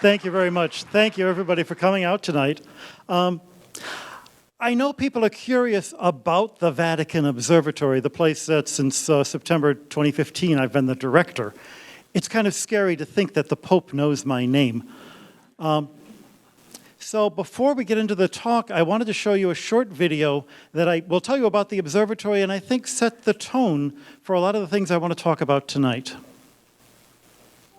Thank you very much. Thank you, everybody, for coming out tonight. I know people are curious about the Vatican Observatory, the place that since September 2015 I've been the director. It's kind of scary to think that the Pope knows my name. So before we get into the talk, I wanted to show you a short video that I will tell you about the observatory and I think set the tone for a lot of the things I want to talk about tonight.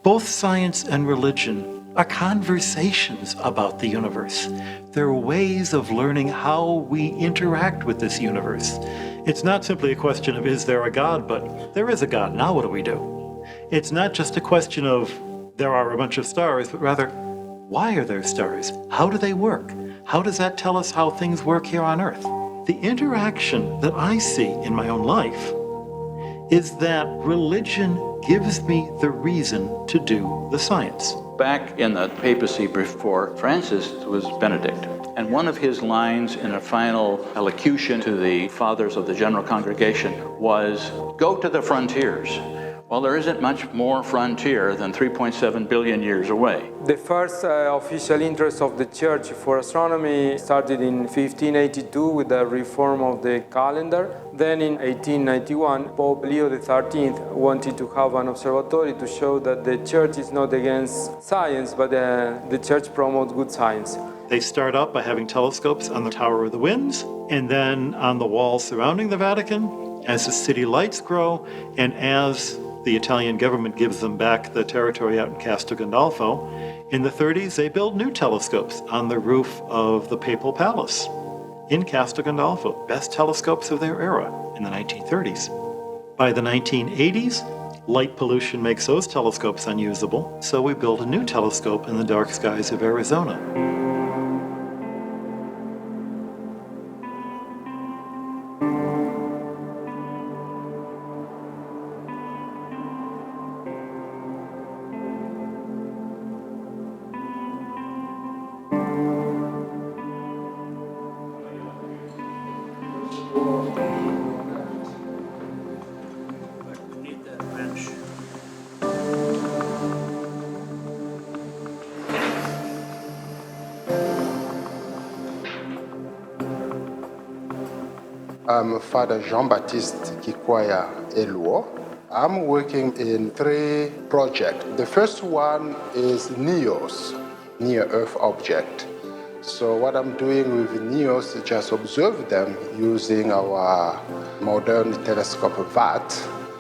Both science and religion are conversations about the universe. They're ways of learning how we interact with this universe. It's not simply a question of, is there a God, but there is a God, now what do we do? It's not just a question of, there are a bunch of stars, but rather, why are there stars? How do they work? How does that tell us how things work here on Earth? The interaction that I see in my own life is that religion gives me the reason to do the science. Back in the papacy before Francis was Benedict, and one of his lines in a final elocution to the fathers of the general congregation was, "Go to the frontiers." Well, there isn't much more frontier than 3.7 billion years away. The first official interest of the Church for astronomy started in 1582 with the reform of the calendar. Then in 1891, Pope Leo XIII wanted to have an observatory to show that the Church is not against science, but the Church promotes good science. They start out by having telescopes on the Tower of the Winds, and then on the walls surrounding the Vatican, as the city lights grow, and as the Italian government gives them back the territory out in Castel Gandolfo. In the 30s, they build new telescopes on the roof of the Papal Palace in Castel Gandolfo, best telescopes of their era in the 1930s. By the 1980s, light pollution makes those telescopes unusable, so we build a new telescope in the dark skies of Arizona. I'm Father Jean-Baptiste Kikwaya Eluo. I'm working in 3 projects. The first one is NEOS, Near Earth Object. So what I'm doing with NEOS is just observe them using our modern telescope VAT.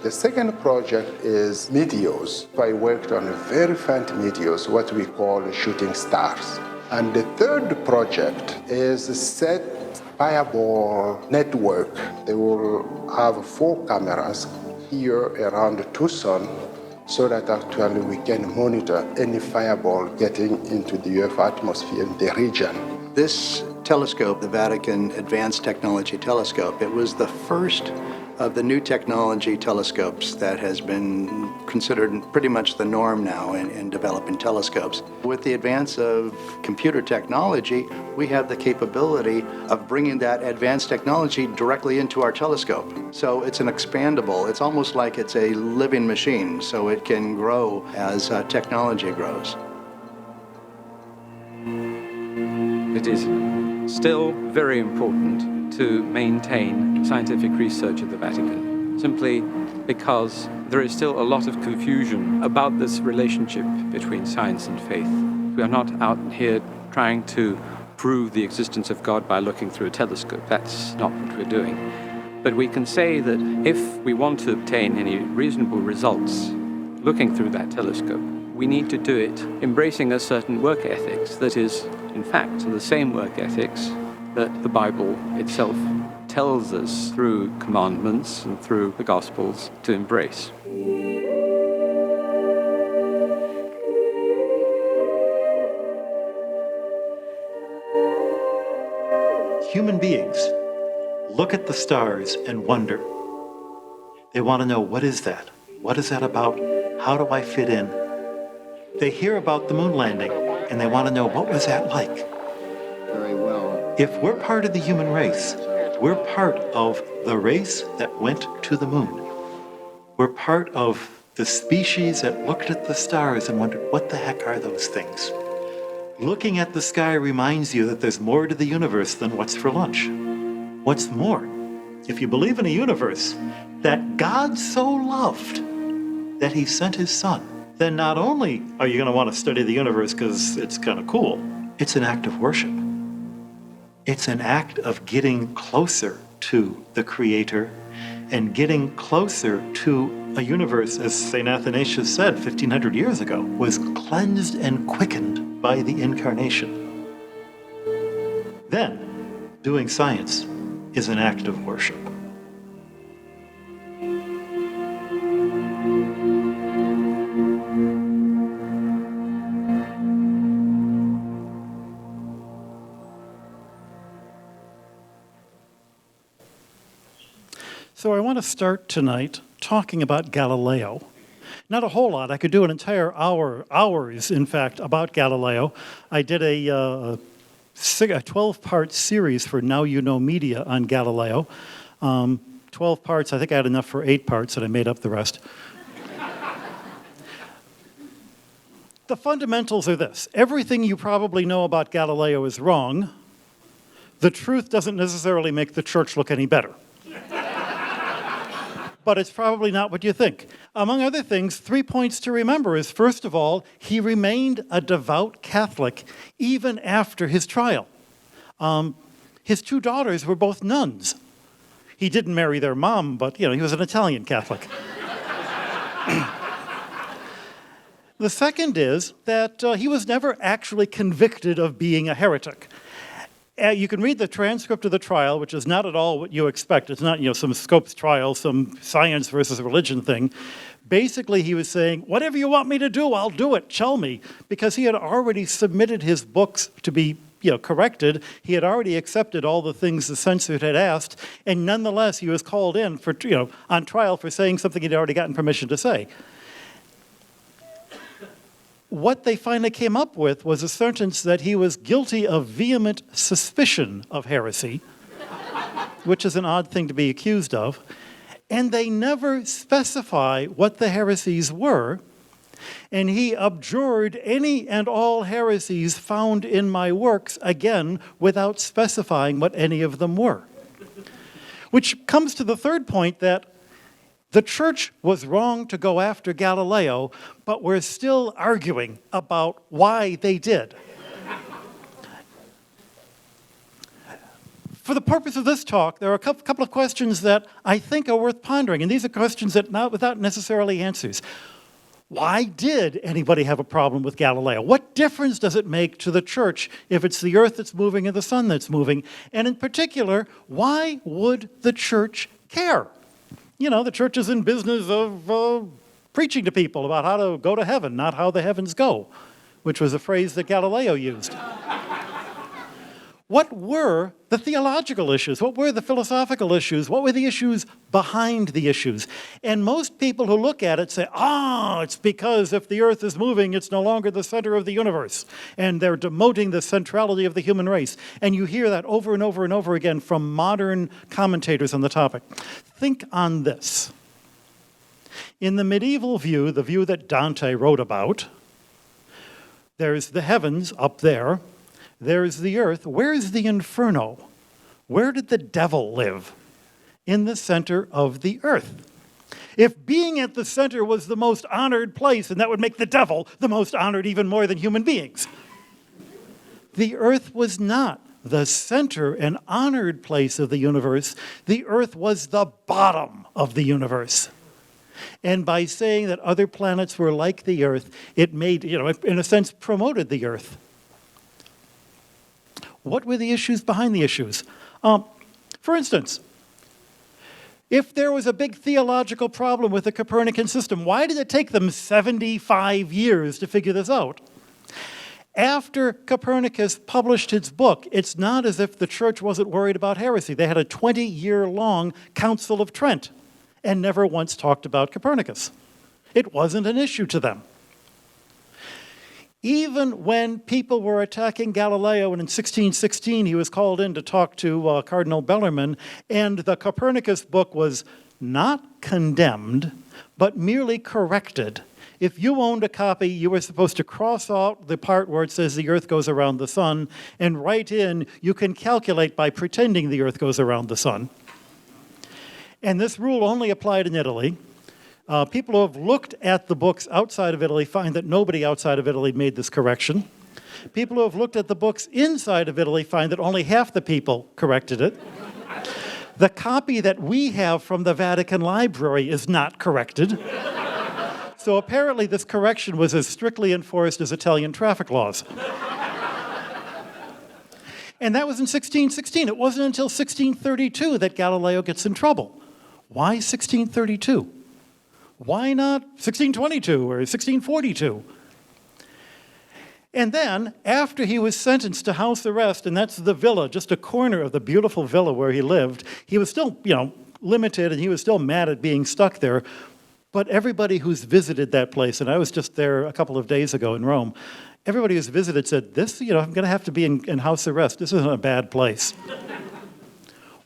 The second project is meteors. I worked on very faint meteors, what we call shooting stars. And the third project is set fireball network. They will have 4 cameras here around Tucson so that actually we can monitor any fireball getting into the Earth atmosphere in the region. This telescope, the Vatican Advanced Technology Telescope, it was the first of the new technology telescopes that has been considered pretty much the norm now in developing telescopes. With the advance of computer technology, we have the capability of bringing that advanced technology directly into our telescope. So it's an expandable, it's almost like it's a living machine, so it can grow as technology grows. It is still very important to maintain scientific research at the Vatican, simply because there is still a lot of confusion about this relationship between science and faith. We are not out here trying to prove the existence of God by looking through a telescope. That's not what we're doing. But we can say that if we want to obtain any reasonable results looking through that telescope, we need to do it embracing a certain work ethics that is, in fact, the same work ethics that the Bible itself tells us through commandments and through the Gospels to embrace. Human beings look at the stars and wonder. They want to know, what is that? What is that about? How do I fit in? They hear about the moon landing and they want to know, what was that like? Very well. If we're part of the human race, we're part of the race that went to the moon. We're part of the species that looked at the stars and wondered, what the heck are those things? Looking at the sky reminds you that there's more to the universe than what's for lunch. What's more, if you believe in a universe that God so loved that he sent his son, then not only are you going to want to study the universe because it's kind of cool, it's an act of worship. It's an act of getting closer to the Creator and getting closer to a universe, as St. Athanasius said 1,500 years ago, was cleansed and quickened by the Incarnation. Then, doing science is an act of worship. So I want to start tonight talking about Galileo. Not a whole lot. I could do an entire hours, in fact, about Galileo. I did a 12-part series for Now You Know Media on Galileo. 12 parts. I think I had enough for 8 parts, and I made up the rest. The fundamentals are this. Everything you probably know about Galileo is wrong. The truth doesn't necessarily make the church look any better. But it's probably not what you think. Among other things, 3 points to remember is, first of all, he remained a devout Catholic even after his trial. His 2 daughters were both nuns. He didn't marry their mom, but he was an Italian Catholic. The second is that he was never actually convicted of being a heretic. You can read the transcript of the trial, which is not at all what you expect. It's not, some Scopes trial, some science versus religion thing. Basically, he was saying, whatever you want me to do, I'll do it. Tell me. Because he had already submitted his books to be corrected. He had already accepted all the things the censor had asked. And nonetheless, he was called in for, on trial for saying something he'd already gotten permission to say. What they finally came up with was a sentence that he was guilty of vehement suspicion of heresy, which is an odd thing to be accused of, and they never specify what the heresies were, and he abjured any and all heresies found in my works, again, without specifying what any of them were. Which comes to the third point, that the church was wrong to go after Galileo, but we're still arguing about why they did. For the purpose of this talk, there are a couple of questions that I think are worth pondering, and these are questions that not without necessarily answers. Why did anybody have a problem with Galileo? What difference does it make to the church if it's the earth that's moving and the sun that's moving? And in particular, why would the church care? The church is in business of preaching to people about how to go to heaven, not how the heavens go, which was a phrase that Galileo used. What were the theological issues? What were the philosophical issues? What were the issues behind the issues? And most people who look at it say, it's because if the earth is moving, it's no longer the center of the universe. And they're demoting the centrality of the human race. And you hear that over and over and over again from modern commentators on the topic. Think on this. In the medieval view, the view that Dante wrote about, there's the heavens up there. There's the earth. Where's the inferno? Where did the devil live? In the center of the earth. If being at the center was the most honored place, then that would make the devil the most honored even more than human beings. The earth was not the center and honored place of the universe. The earth was the bottom of the universe. And by saying that other planets were like the earth, it made, in a sense, promoted the earth. What were the issues behind the issues? For instance, if there was a big theological problem with the Copernican system, why did it take them 75 years to figure this out? After Copernicus published his book, it's not as if the church wasn't worried about heresy. They had a 20-year-long Council of Trent and never once talked about Copernicus. It wasn't an issue to them. Even when people were attacking Galileo, and in 1616 he was called in to talk to Cardinal Bellarmine, and the Copernicus book was not condemned, but merely corrected. If you owned a copy, you were supposed to cross out the part where it says the Earth goes around the sun and write in, you can calculate by pretending the Earth goes around the sun. And this rule only applied in Italy. People who have looked at the books outside of Italy find that nobody outside of Italy made this correction. People who have looked at the books inside of Italy find that only half the people corrected it. The copy that we have from the Vatican Library is not corrected. So apparently this correction was as strictly enforced as Italian traffic laws. And that was in 1616. It wasn't until 1632 that Galileo gets in trouble. Why 1632? Why not 1622 or 1642? And then, after he was sentenced to house arrest, and that's the villa, just a corner of the beautiful villa where he lived, he was still, limited, and he was still mad at being stuck there. But everybody who's visited that place, and I was just there a couple of days ago in Rome, everybody who's visited said, this, I'm going to have to be in house arrest. This isn't a bad place.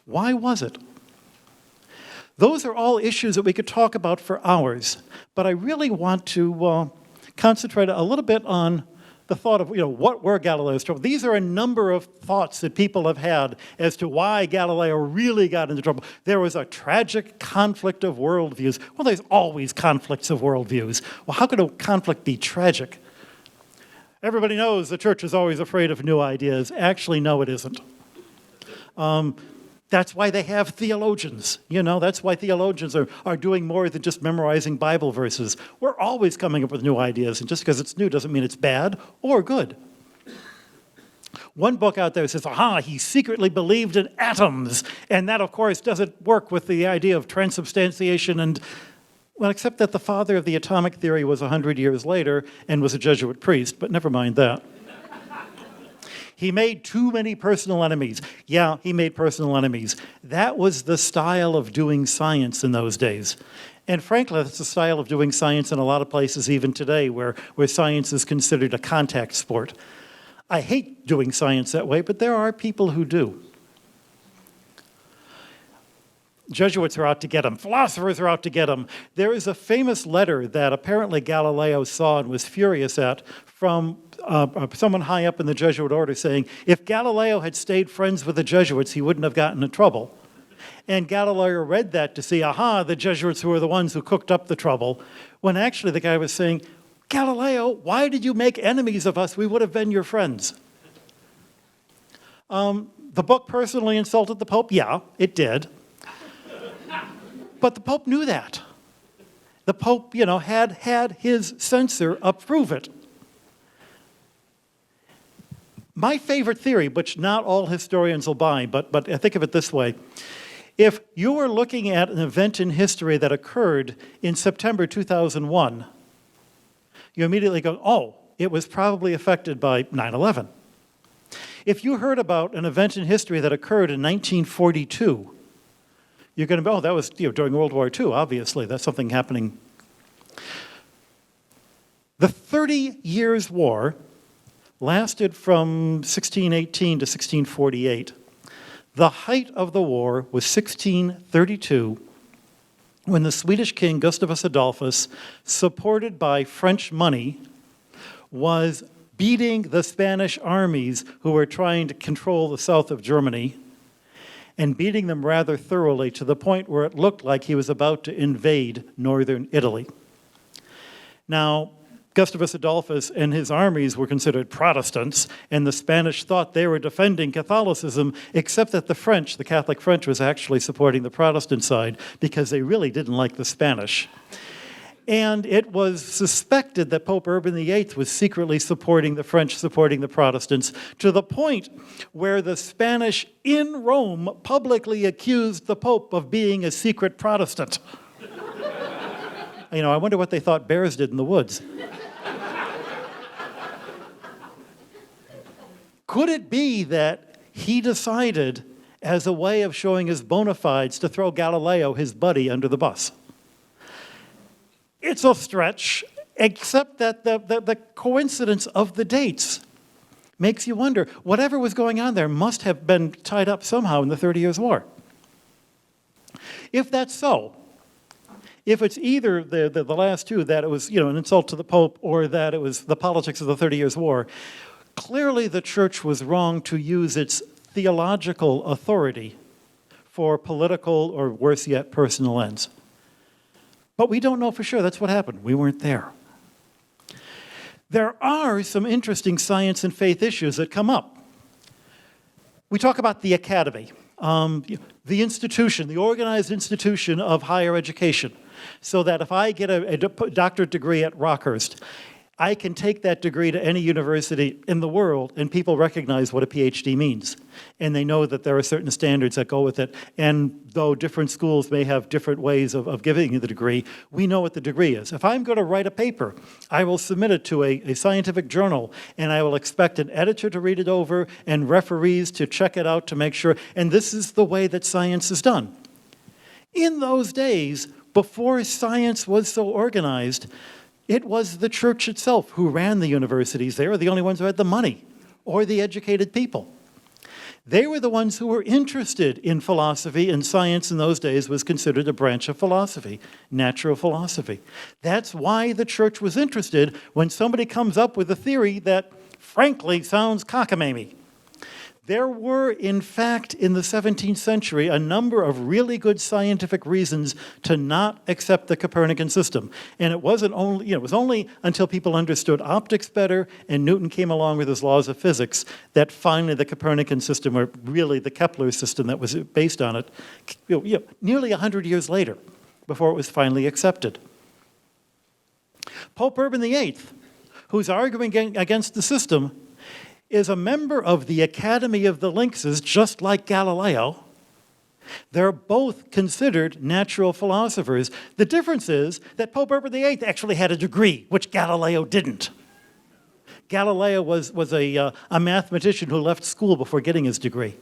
Why was it? Those are all issues that we could talk about for hours, but I really want to concentrate a little bit on the thought of, what were Galileo's trouble? These are a number of thoughts that people have had as to why Galileo really got into trouble. There was a tragic conflict of worldviews. Well, there's always conflicts of worldviews. Well, how could a conflict be tragic? Everybody knows the church is always afraid of new ideas. Actually, no, it isn't. That's why they have theologians. That's why theologians are doing more than just memorizing Bible verses. We're always coming up with new ideas, and just because it's new doesn't mean it's bad or good. One book out there says, he secretly believed in atoms, and that, of course, doesn't work with the idea of transubstantiation and, well, except that the father of the atomic theory was 100 years later and was a Jesuit priest, but never mind that. He made too many personal enemies. Yeah, he made personal enemies. That was the style of doing science in those days. And frankly, that's the style of doing science in a lot of places even today where science is considered a contact sport. I hate doing science that way, but there are people who do. Jesuits are out to get him. Philosophers are out to get him. There is a famous letter that apparently Galileo saw and was furious at from someone high up in the Jesuit order saying, if Galileo had stayed friends with the Jesuits, he wouldn't have gotten in trouble. And Galileo read that to see, the Jesuits who were the ones who cooked up the trouble, when actually the guy was saying, Galileo, why did you make enemies of us? We would have been your friends. The book personally insulted the Pope? Yeah, it did. But the Pope knew that. The Pope, had his censor approve it. My favorite theory, which not all historians will buy, but I think of it this way. If you were looking at an event in history that occurred in September 2001, you immediately go, it was probably affected by 9/11. If you heard about an event in history that occurred in 1942, you're going to be, that was during World War II, obviously. That's something happening. The 30 Years' War lasted from 1618 to 1648. The height of the war was 1632, when the Swedish king Gustavus Adolphus, supported by French money, was beating the Spanish armies who were trying to control the south of Germany, and beating them rather thoroughly to the point where it looked like he was about to invade northern Italy. Now, Gustavus Adolphus and his armies were considered Protestants, and the Spanish thought they were defending Catholicism, except that the French, the Catholic French, was actually supporting the Protestant side because they really didn't like the Spanish. And it was suspected that Pope Urban VIII was secretly supporting the French, supporting the Protestants, to the point where the Spanish in Rome publicly accused the Pope of being a secret Protestant. I wonder what they thought bears did in the woods. Could it be that he decided, as a way of showing his bona fides, to throw Galileo, his buddy, under the bus? It's a stretch, except that the coincidence of the dates makes you wonder, whatever was going on there must have been tied up somehow in the 30 Years' War. If that's so, if it's either the last two, that it was an insult to the Pope, or that it was the politics of the 30 Years' War, clearly the Church was wrong to use its theological authority for political, or worse yet, personal ends. But we don't know for sure. That's what happened. We weren't there. There are some interesting science and faith issues that come up. We talk about the academy, the institution, the organized institution of higher education, so that if I get a doctorate degree at Rockhurst, I can take that degree to any university in the world, and people recognize what a PhD means. And they know that there are certain standards that go with it. And though different schools may have different ways of giving you the degree, we know what the degree is. If I'm going to write a paper, I will submit it to a scientific journal, and I will expect an editor to read it over and referees to check it out to make sure. And this is the way that science is done. In those days, before science was so organized, it was the church itself who ran the universities. They were the only ones who had the money or the educated people. They were the ones who were interested in philosophy, and science in those days was considered a branch of philosophy, natural philosophy. That's why the church was interested when somebody comes up with a theory that, frankly, sounds cockamamie. There were, in fact, in the 17th century, a number of really good scientific reasons to not accept the Copernican system. And it wasn't only, it was only until people understood optics better and Newton came along with his laws of physics that finally the Copernican system, or really the Kepler system that was based on it, nearly 100 years later, before it was finally accepted. Pope Urban VIII, who's arguing against the system, is a member of the Academy of the Lynxes, just like Galileo. They're both considered natural philosophers. The difference is that Pope Urban VIII actually had a degree, which Galileo didn't. Galileo was a mathematician who left school before getting his degree.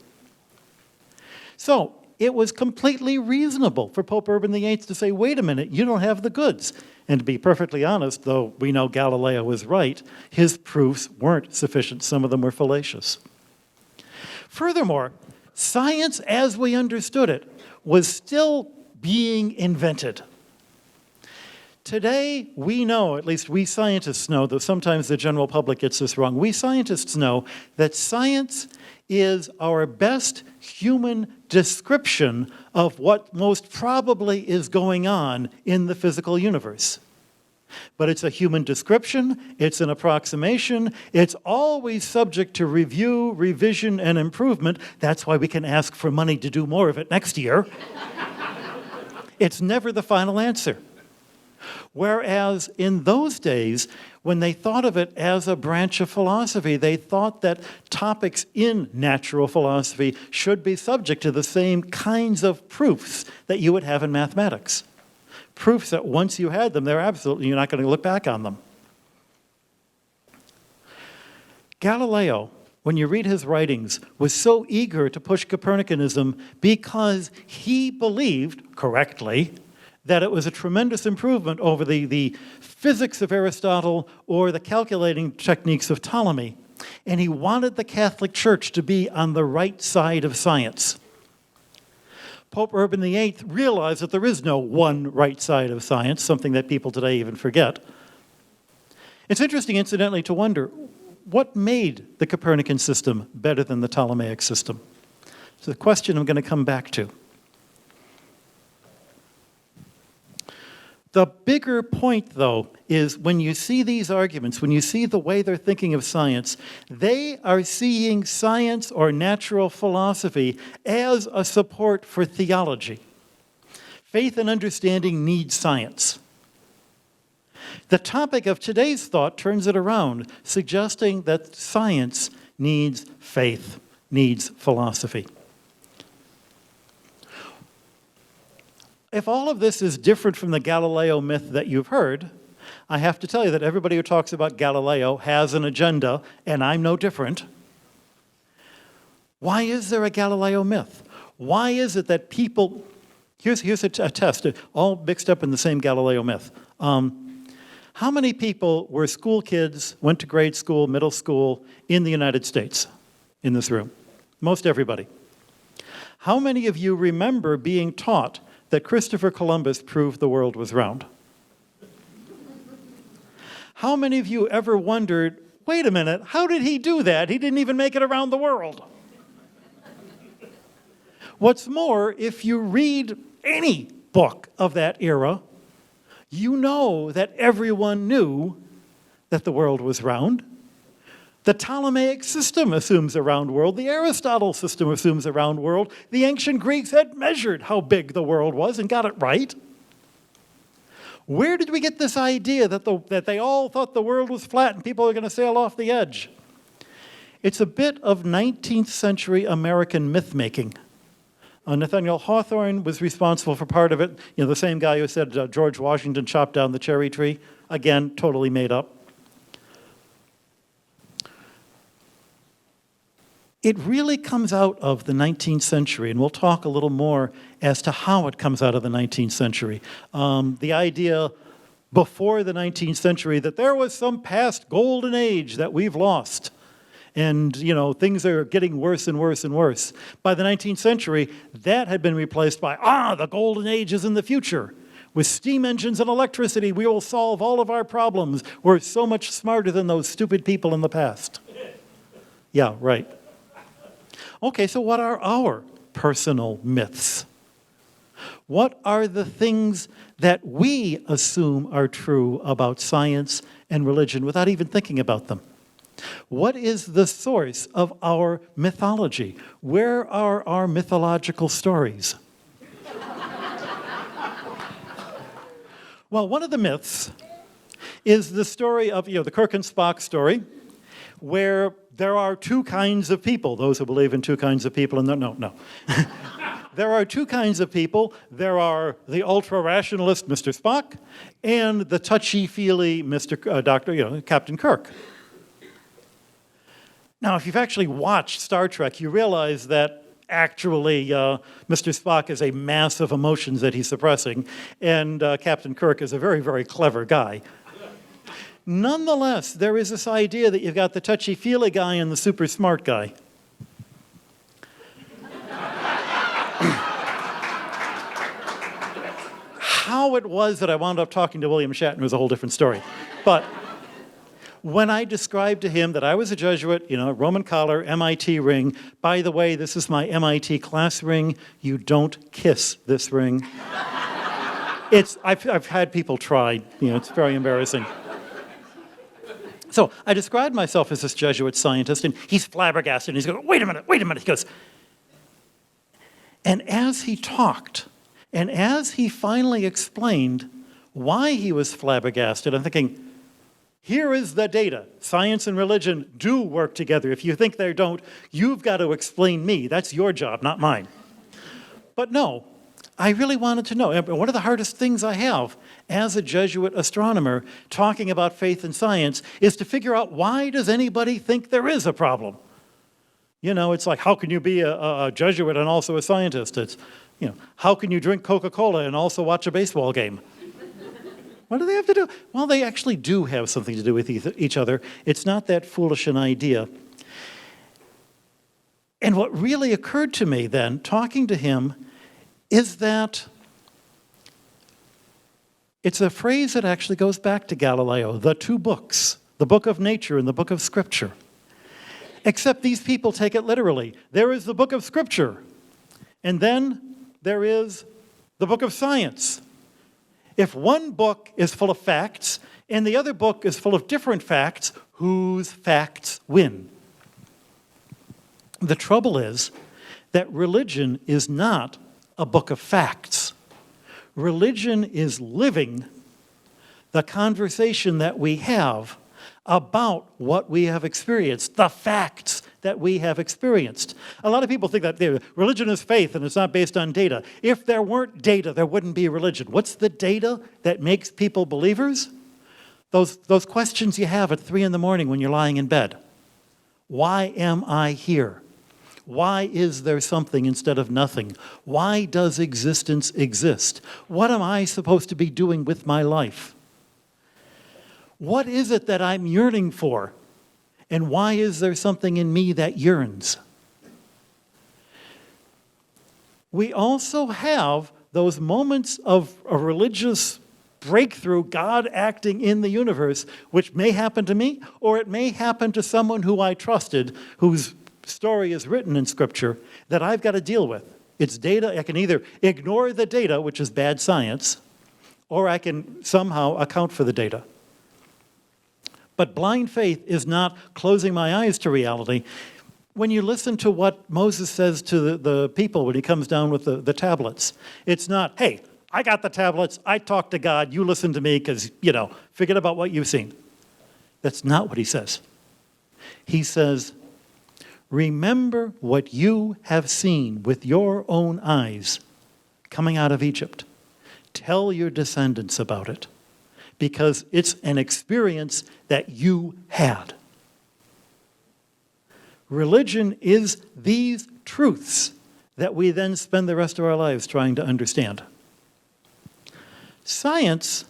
So it was completely reasonable for Pope Urban VIII to say, wait a minute, you don't have the goods. And to be perfectly honest, though we know Galileo was right, his proofs weren't sufficient. Some of them were fallacious. Furthermore, science as we understood it was still being invented. Today, we know, at least we scientists know, though sometimes the general public gets this wrong, we scientists know that science is our best human description of what most probably is going on in the physical universe. But it's a human description, it's an approximation, it's always subject to review, revision, and improvement. That's why we can ask for money to do more of it next year. It's never the final answer. Whereas in those days, when they thought of it as a branch of philosophy, they thought that topics in natural philosophy should be subject to the same kinds of proofs that you would have in mathematics. Proofs that once you had them, you're not going to look back on them. Galileo, when you read his writings, was so eager to push Copernicanism because he believed, correctly, that it was a tremendous improvement over the physics of Aristotle or the calculating techniques of Ptolemy. And he wanted the Catholic Church to be on the right side of science. Pope Urban VIII realized that there is no one right side of science, something that people today even forget. It's interesting, incidentally, to wonder, what made the Copernican system better than the Ptolemaic system? It's a question I'm going to come back to. The bigger point, though, is when you see these arguments, when you see the way they're thinking of science, they are seeing science or natural philosophy as a support for theology. Faith and understanding need science. The topic of today's thought turns it around, suggesting that science needs faith, needs philosophy. If all of this is different from the Galileo myth that you've heard, I have to tell you that everybody who talks about Galileo has an agenda, and I'm no different. Why is there a Galileo myth? Why is it that people... Here's a test, all mixed up in the same Galileo myth. How many people were school kids, went to grade school, middle school, in the United States in this room? Most everybody. How many of you remember being taught that Christopher Columbus proved the world was round? How many of you ever wondered, wait a minute, how did he do that? He didn't even make it around the world. What's more, if you read any book of that era, you know that everyone knew that the world was round. The Ptolemaic system assumes a round world. The Aristotle system assumes a round world. The ancient Greeks had measured how big the world was and got it right. Where did we get this idea that they all thought the world was flat and people are going to sail off the edge? It's a bit of 19th century American myth-making. Nathaniel Hawthorne was responsible for part of it. You know, the same guy who said George Washington chopped down the cherry tree. Again, totally made up. It really comes out of the 19th century, and we'll talk a little more as to how it comes out of the 19th century. The idea before the 19th century that there was some past golden age that we've lost. And, you know, things are getting worse and worse and worse. By the 19th century, that had been replaced by, the golden age is in the future. With steam engines and electricity, we will solve all of our problems. We're so much smarter than those stupid people in the past. Yeah, right. Okay, so what are our personal myths? What are the things that we assume are true about science and religion without even thinking about them? What is the source of our mythology? Where are our mythological stories? Well, one of the myths is the story of, the Kirk and Spock story, where there are two kinds of people, those who believe in two kinds of people, and no. There are two kinds of people. There are the ultra-rationalist Mr. Spock and the touchy-feely Captain Kirk. Now, if you've actually watched Star Trek, you realize that actually Mr. Spock is a mass of emotions that he's suppressing, and Captain Kirk is a very, very clever guy. Nonetheless, there is this idea that you've got the touchy-feely guy and the super smart guy. How it was that I wound up talking to William Shatner was a whole different story. But when I described to him that I was a Jesuit, Roman collar, MIT ring, by the way, this is my MIT class ring, you don't kiss this ring. I've had people try, it's very embarrassing. So I described myself as this Jesuit scientist, and he's flabbergasted, and he's going, wait a minute. He goes, and as he talked, and as he finally explained why he was flabbergasted, I'm thinking, here is the data. Science and religion do work together. If you think they don't, you've got to explain me. That's your job, not mine. But no, I really wanted to know. One of the hardest things I have as a Jesuit astronomer talking about faith and science is to figure out, why does anybody think there is a problem? It's like, how can you be a Jesuit and also a scientist? It's, how can you drink Coca-Cola and also watch a baseball game? What do they have to do? Well, they actually do have something to do with each other. It's not that foolish an idea. And what really occurred to me then, talking to him, is that it's a phrase that actually goes back to Galileo, the two books, the book of nature and the book of scripture. Except these people take it literally. There is the book of scripture, and then there is the book of science. If one book is full of facts and the other book is full of different facts, whose facts win? The trouble is that religion is not a book of facts. Religion is living the conversation that we have about what we have experienced, the facts that we have experienced. A lot of people think that religion is faith and it's not based on data. If there weren't data, there wouldn't be religion. What's the data that makes people believers? Those questions you have at 3 a.m. when you're lying in bed. Why am I here? Why is there something instead of nothing? Why does existence exist? What am I supposed to be doing with my life? What is it that I'm yearning for? And why is there something in me that yearns? We also have those moments of a religious breakthrough, God acting in the universe, which may happen to me, or it may happen to someone who I trusted, whose story is written in Scripture, that I've got to deal with. It's data. I can either ignore the data, which is bad science, or I can somehow account for the data. But blind faith is not closing my eyes to reality. When you listen to what Moses says to the people when he comes down with the tablets, it's not, hey, I got the tablets, I talked to God, you listen to me because, forget about what you've seen. That's not what he says. He says, remember what you have seen with your own eyes coming out of Egypt. Tell your descendants about it, because it's an experience that you had. Religion is these truths that we then spend the rest of our lives trying to understand. Science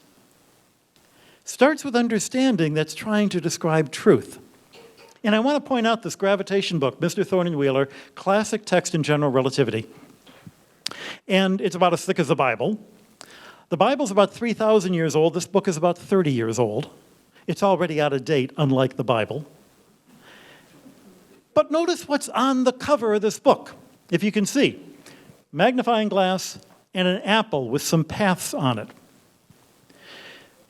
starts with understanding that's trying to describe truth. And I want to point out this gravitation book, Mr. Thorne and Wheeler, classic text in general relativity. And it's about as thick as the Bible. The Bible's about 3,000 years old. This book is about 30 years old. It's already out of date, unlike the Bible. But notice what's on the cover of this book, if you can see. Magnifying glass and an apple with some paths on it.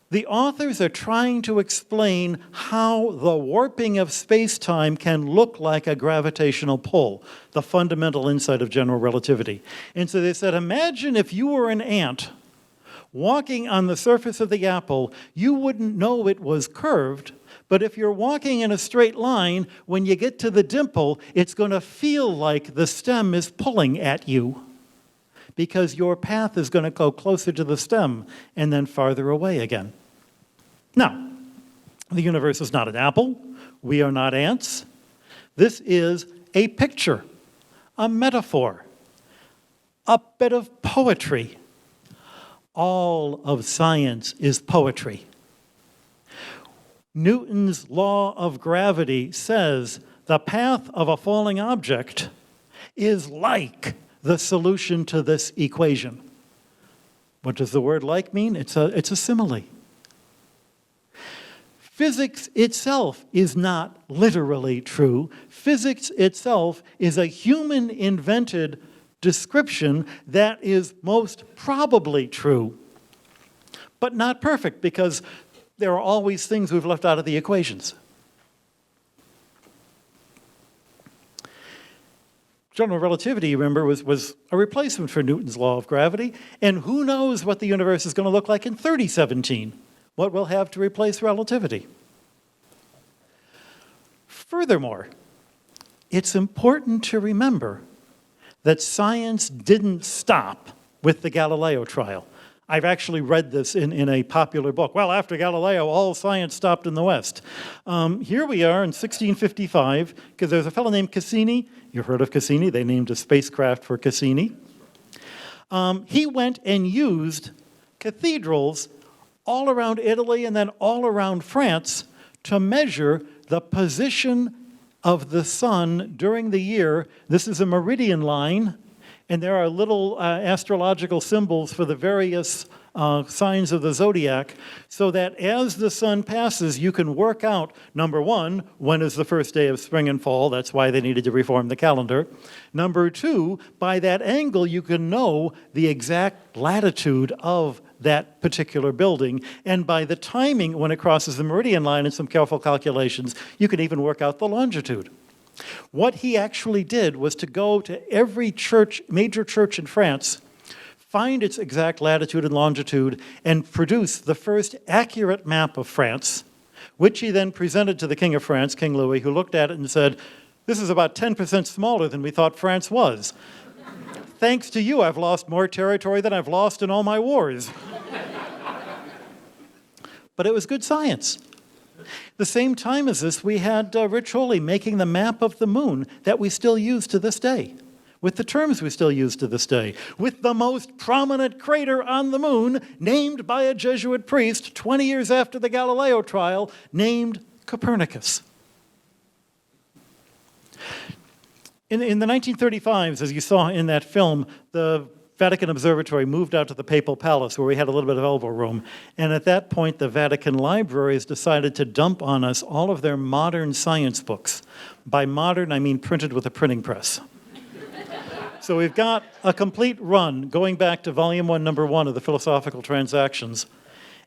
The authors are trying to explain how the warping of space-time can look like a gravitational pull, the fundamental insight of general relativity. And so they said, imagine if you were an ant walking on the surface of the apple, you wouldn't know it was curved, but if you're walking in a straight line, when you get to the dimple, it's going to feel like the stem is pulling at you, because your path is going to go closer to the stem and then farther away again. Now, the universe is not an apple. We are not ants. This is a picture, a metaphor, a bit of poetry. All of science is poetry. Newton's law of gravity says the path of a falling object is like the solution to this equation. What does the word like mean? It's a simile. Physics itself is not literally true. Physics itself is a human-invented description that is most probably true, but not perfect, because there are always things we've left out of the equations. General relativity, remember, was a replacement for Newton's law of gravity, and who knows what the universe is going to look like in 3017, what we'll have to replace relativity. Furthermore, it's important to remember that science didn't stop with the Galileo trial. I've actually read this in a popular book. Well, after Galileo, all science stopped in the West. Here we are in 1655, because there's a fellow named Cassini. You've heard of Cassini. They named a spacecraft for Cassini. He went and used cathedrals all around Italy and then all around France to measure the position of the sun during the year. This is a meridian line, and there are little astrological symbols for the various signs of the zodiac, so that as the sun passes, you can work out, number one, when is the first day of spring and fall. That's why they needed to reform the calendar. Number two, by that angle, you can know the exact latitude of that particular building. And by the timing when it crosses the meridian line and some careful calculations, you can even work out the longitude. What he actually did was to go to every church, major church in France, find its exact latitude and longitude, and produce the first accurate map of France, which he then presented to the King of France, King Louis, who looked at it and said, "This is about 10% smaller than we thought France was. Thanks to you, I've lost more territory than I've lost in all my wars." But it was good science. The same time as this, we had Rich Holley making the map of the moon that we still use to this day, with the terms we still use to this day, with the most prominent crater on the moon, named by a Jesuit priest 20 years after the Galileo trial, named Copernicus. In the 1935s, as you saw in that film, the Vatican Observatory moved out to the Papal Palace where we had a little bit of elbow room. And at that point, the Vatican libraries decided to dump on us all of their modern science books. By modern, I mean printed with a printing press. So we've got a complete run going back to volume 1, number 1 of the Philosophical Transactions.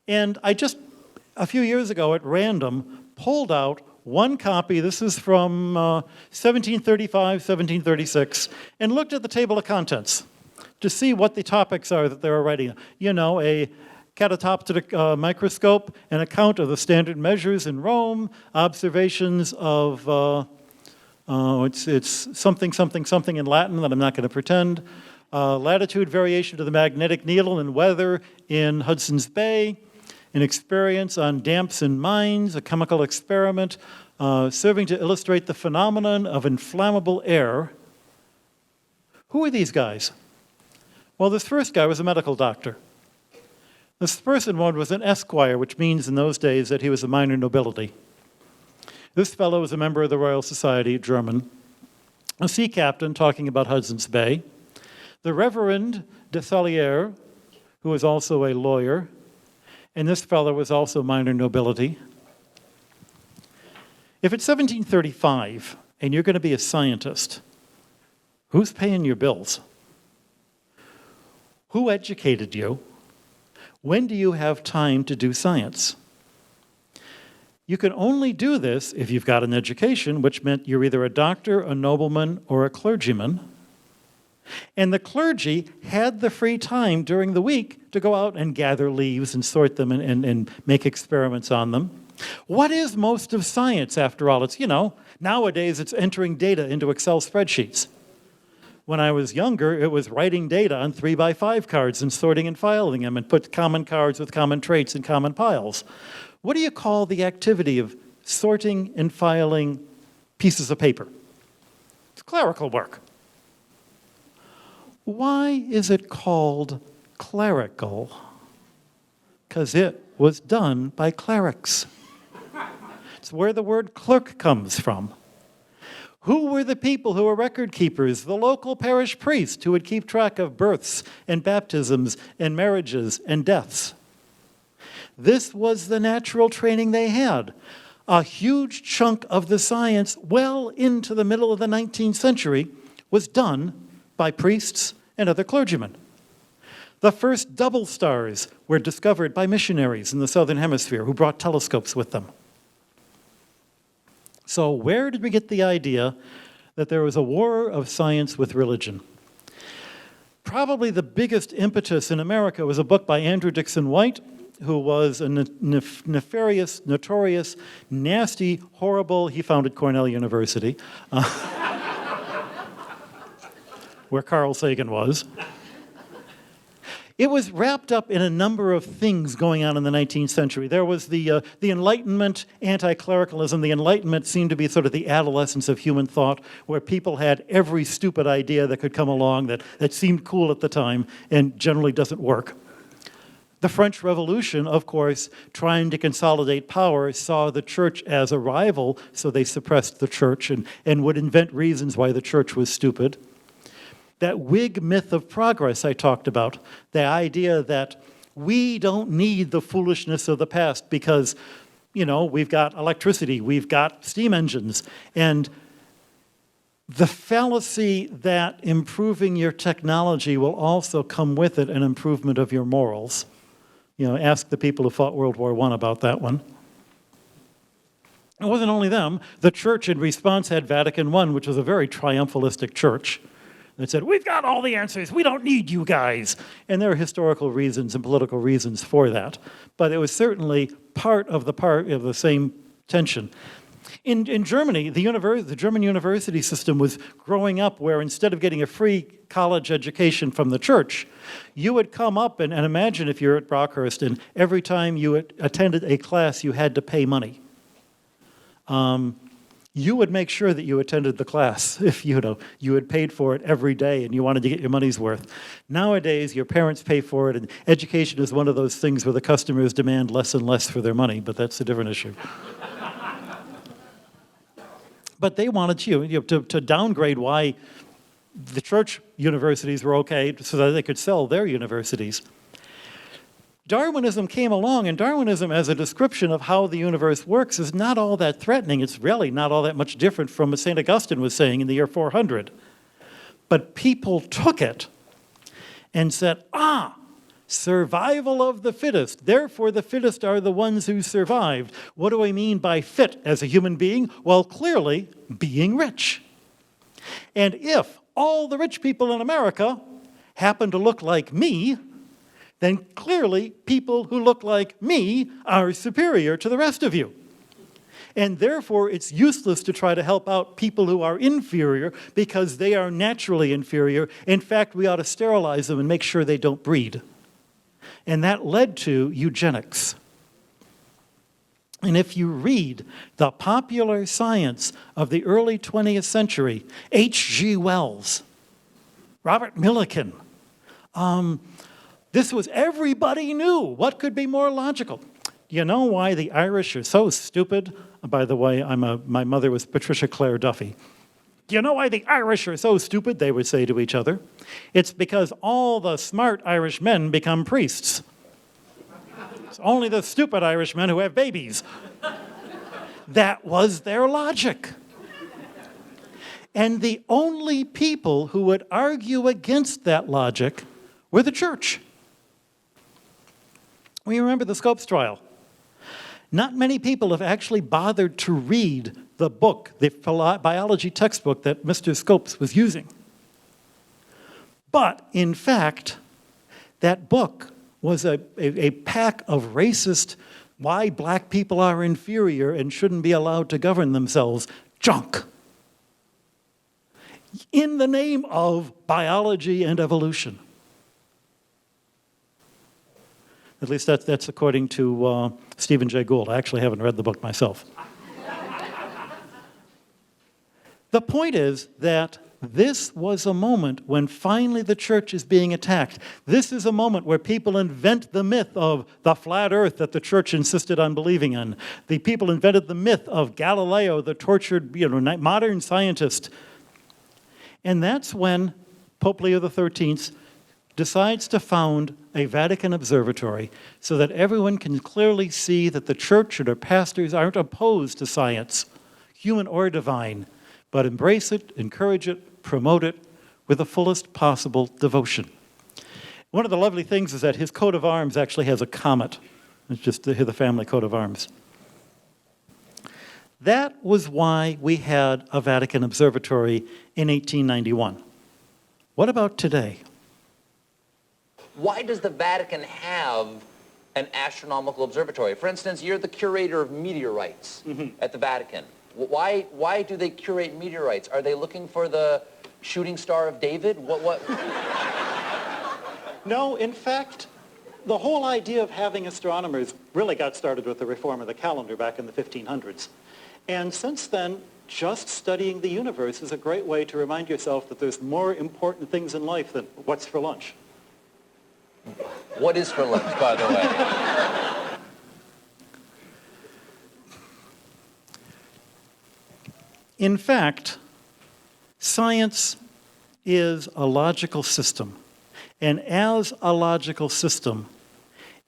And I just, a few years ago at random, pulled out one copy, this is from 1735, 1736, and looked at the table of contents to see what the topics are that they were writing. You know, a catoptric microscope, an account of the standard measures in Rome, observations of, it's something, something, something in Latin that I'm not going to pretend, latitude variation to the magnetic needle and weather in Hudson's Bay, an experience on damps in mines, a chemical experiment serving to illustrate the phenomenon of inflammable air. Who are these guys? Well, this first guy was a medical doctor. This person one was an esquire, which means in those days that he was a minor nobility. This fellow was a member of the Royal Society, German. A sea captain talking about Hudson's Bay. The Reverend de Salière, who was also a lawyer. And this fellow was also minor nobility. If it's 1735 and you're going to be a scientist, who's paying your bills? Who educated you? When do you have time to do science? You can only do this if you've got an education, which meant you're either a doctor, a nobleman, or a clergyman. And the clergy had the free time during the week to go out and gather leaves and sort them and make experiments on them. What is most of science, after all? It's, nowadays it's entering data into Excel spreadsheets. When I was younger, it was writing data on 3x5 cards and sorting and filing them and put common cards with common traits in common piles. What do you call the activity of sorting and filing pieces of paper? It's clerical work. Why is it called clerical? Because it was done by clerics. It's where the word clerk comes from. Who were the people who were record keepers? The local parish priest who would keep track of births and baptisms and marriages and deaths. This was the natural training they had. A huge chunk of the science, well into the middle of the 19th century, was done by priests and other clergymen. The first double stars were discovered by missionaries in the southern hemisphere who brought telescopes with them. So where did we get the idea that there was a war of science with religion? Probably the biggest impetus in America was a book by Andrew Dixon White, who was a nefarious, notorious, nasty, horrible, he founded Cornell University, where Carl Sagan was. It was wrapped up in a number of things going on in the 19th century. There was the Enlightenment, anti-clericalism. The Enlightenment seemed to be sort of the adolescence of human thought, where people had every stupid idea that could come along that seemed cool at the time and generally doesn't work. The French Revolution, of course, trying to consolidate power, saw the church as a rival, so they suppressed the church and would invent reasons why the church was stupid. That Whig myth of progress I talked about, the idea that we don't need the foolishness of the past because, we've got electricity, we've got steam engines, and the fallacy that improving your technology will also come with it an improvement of your morals. Ask the people who fought World War I about that one. It wasn't only them. The church in response had Vatican I, which was a very triumphalistic church. That said, we've got all the answers, we don't need you guys. And there are historical reasons and political reasons for that. But it was certainly part of the same tension. In Germany, the German university system was growing up where instead of getting a free college education from the church, you would come up and imagine if you're at Brockhurst and every time you attended a class you had to pay money. You would make sure that you attended the class if you had paid for it every day and you wanted to get your money's worth. Nowadays, your parents pay for it, and education is one of those things where the customers demand less and less for their money, but that's a different issue. But they wanted to downgrade why the church universities were okay so that they could sell their universities. Darwinism came along, and Darwinism as a description of how the universe works is not all that threatening. It's really not all that much different from what St. Augustine was saying in the year 400. But people took it and said, survival of the fittest. Therefore, the fittest are the ones who survived. What do I mean by fit as a human being? Well, clearly, being rich. And if all the rich people in America happen to look like me, then clearly people who look like me are superior to the rest of you. And therefore, it's useless to try to help out people who are inferior because they are naturally inferior. In fact, we ought to sterilize them and make sure they don't breed. And that led to eugenics. And if you read the popular science of the early 20th century, H.G. Wells, Robert Millikan, this was, everybody knew. What could be more logical? You know why the Irish are so stupid? By the way, my mother was Patricia Clare Duffy. Do you know why the Irish are so stupid? They would say to each other. It's because all the smart Irish men become priests. It's only the stupid Irish men who have babies. That was their logic. And the only people who would argue against that logic were the church. We remember the Scopes trial. Not many people have actually bothered to read the book, the biology textbook that Mr. Scopes was using. But, in fact, that book was a pack of racist, why black people are inferior and shouldn't be allowed to govern themselves, junk. In the name of biology and evolution. At least that's according to Stephen Jay Gould. I actually haven't read the book myself. The point is that this was a moment when finally the church is being attacked. This is a moment where people invent the myth of the flat earth that the church insisted on believing in. The people invented the myth of Galileo, the tortured modern scientist. And that's when Pope Leo XIII decides to found a Vatican Observatory so that everyone can clearly see that the church and her pastors aren't opposed to science, human or divine, but embrace it, encourage it, promote it with the fullest possible devotion. One of the lovely things is that his coat of arms actually has a comet. It's just the family coat of arms. That was why we had a Vatican Observatory in 1891. What about today? Why does the Vatican have an astronomical observatory? For instance, you're the curator of meteorites at the Vatican. Why do they curate meteorites? Are they looking for the shooting star of David? What? No, in fact, the whole idea of having astronomers really got started with the reform of the calendar back in the 1500s. And since then, just studying the universe is a great way to remind yourself that there's more important things in life than what's for lunch. What is for lunch, by the way? In fact, science is a logical system. And as a logical system,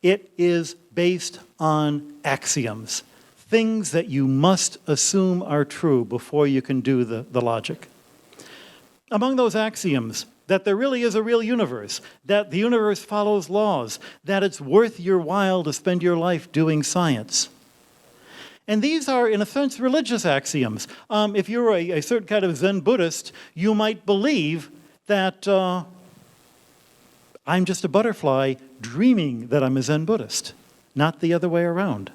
it is based on axioms, things that you must assume are true before you can do the logic. Among those axioms, that there really is a real universe, that the universe follows laws, that it's worth your while to spend your life doing science. And these are, in a sense, religious axioms. If you're a certain kind of Zen Buddhist, you might believe that I'm just a butterfly dreaming that I'm a Zen Buddhist, not the other way around.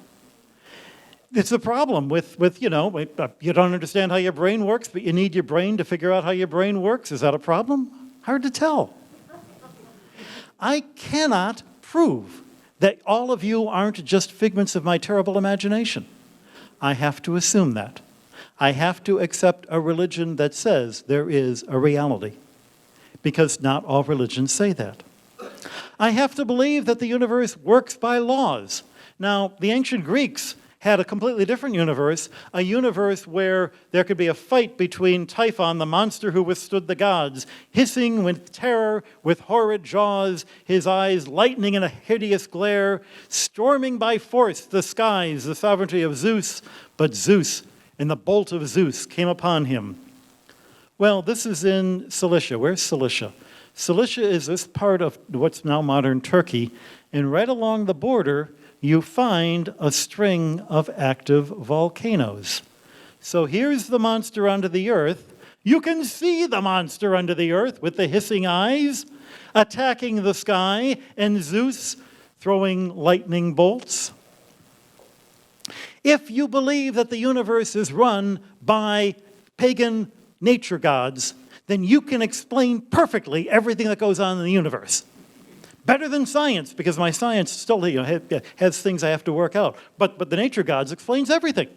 It's a problem with you don't understand how your brain works, but you need your brain to figure out how your brain works. Is that a problem? Hard to tell. I cannot prove that all of you aren't just figments of my terrible imagination. I have to assume that. I have to accept a religion that says there is a reality, because not all religions say that. I have to believe that the universe works by laws. Now, the ancient Greeks had a completely different universe, a universe where there could be a fight between Typhon, the monster who withstood the gods, hissing with terror, with horrid jaws, his eyes lightning in a hideous glare, storming by force the skies, the sovereignty of Zeus, but Zeus, in the bolt of Zeus, came upon him. Well, this is in Cilicia. Where's Cilicia? Cilicia is this part of what's now modern Turkey, and right along the border, you find a string of active volcanoes. So here's the monster under the earth. You can see the monster under the earth with the hissing eyes, attacking the sky, and Zeus throwing lightning bolts. If you believe that the universe is run by pagan nature gods, then you can explain perfectly everything that goes on in the universe. Better than science, because my science still has things I have to work out. But the nature gods explains everything.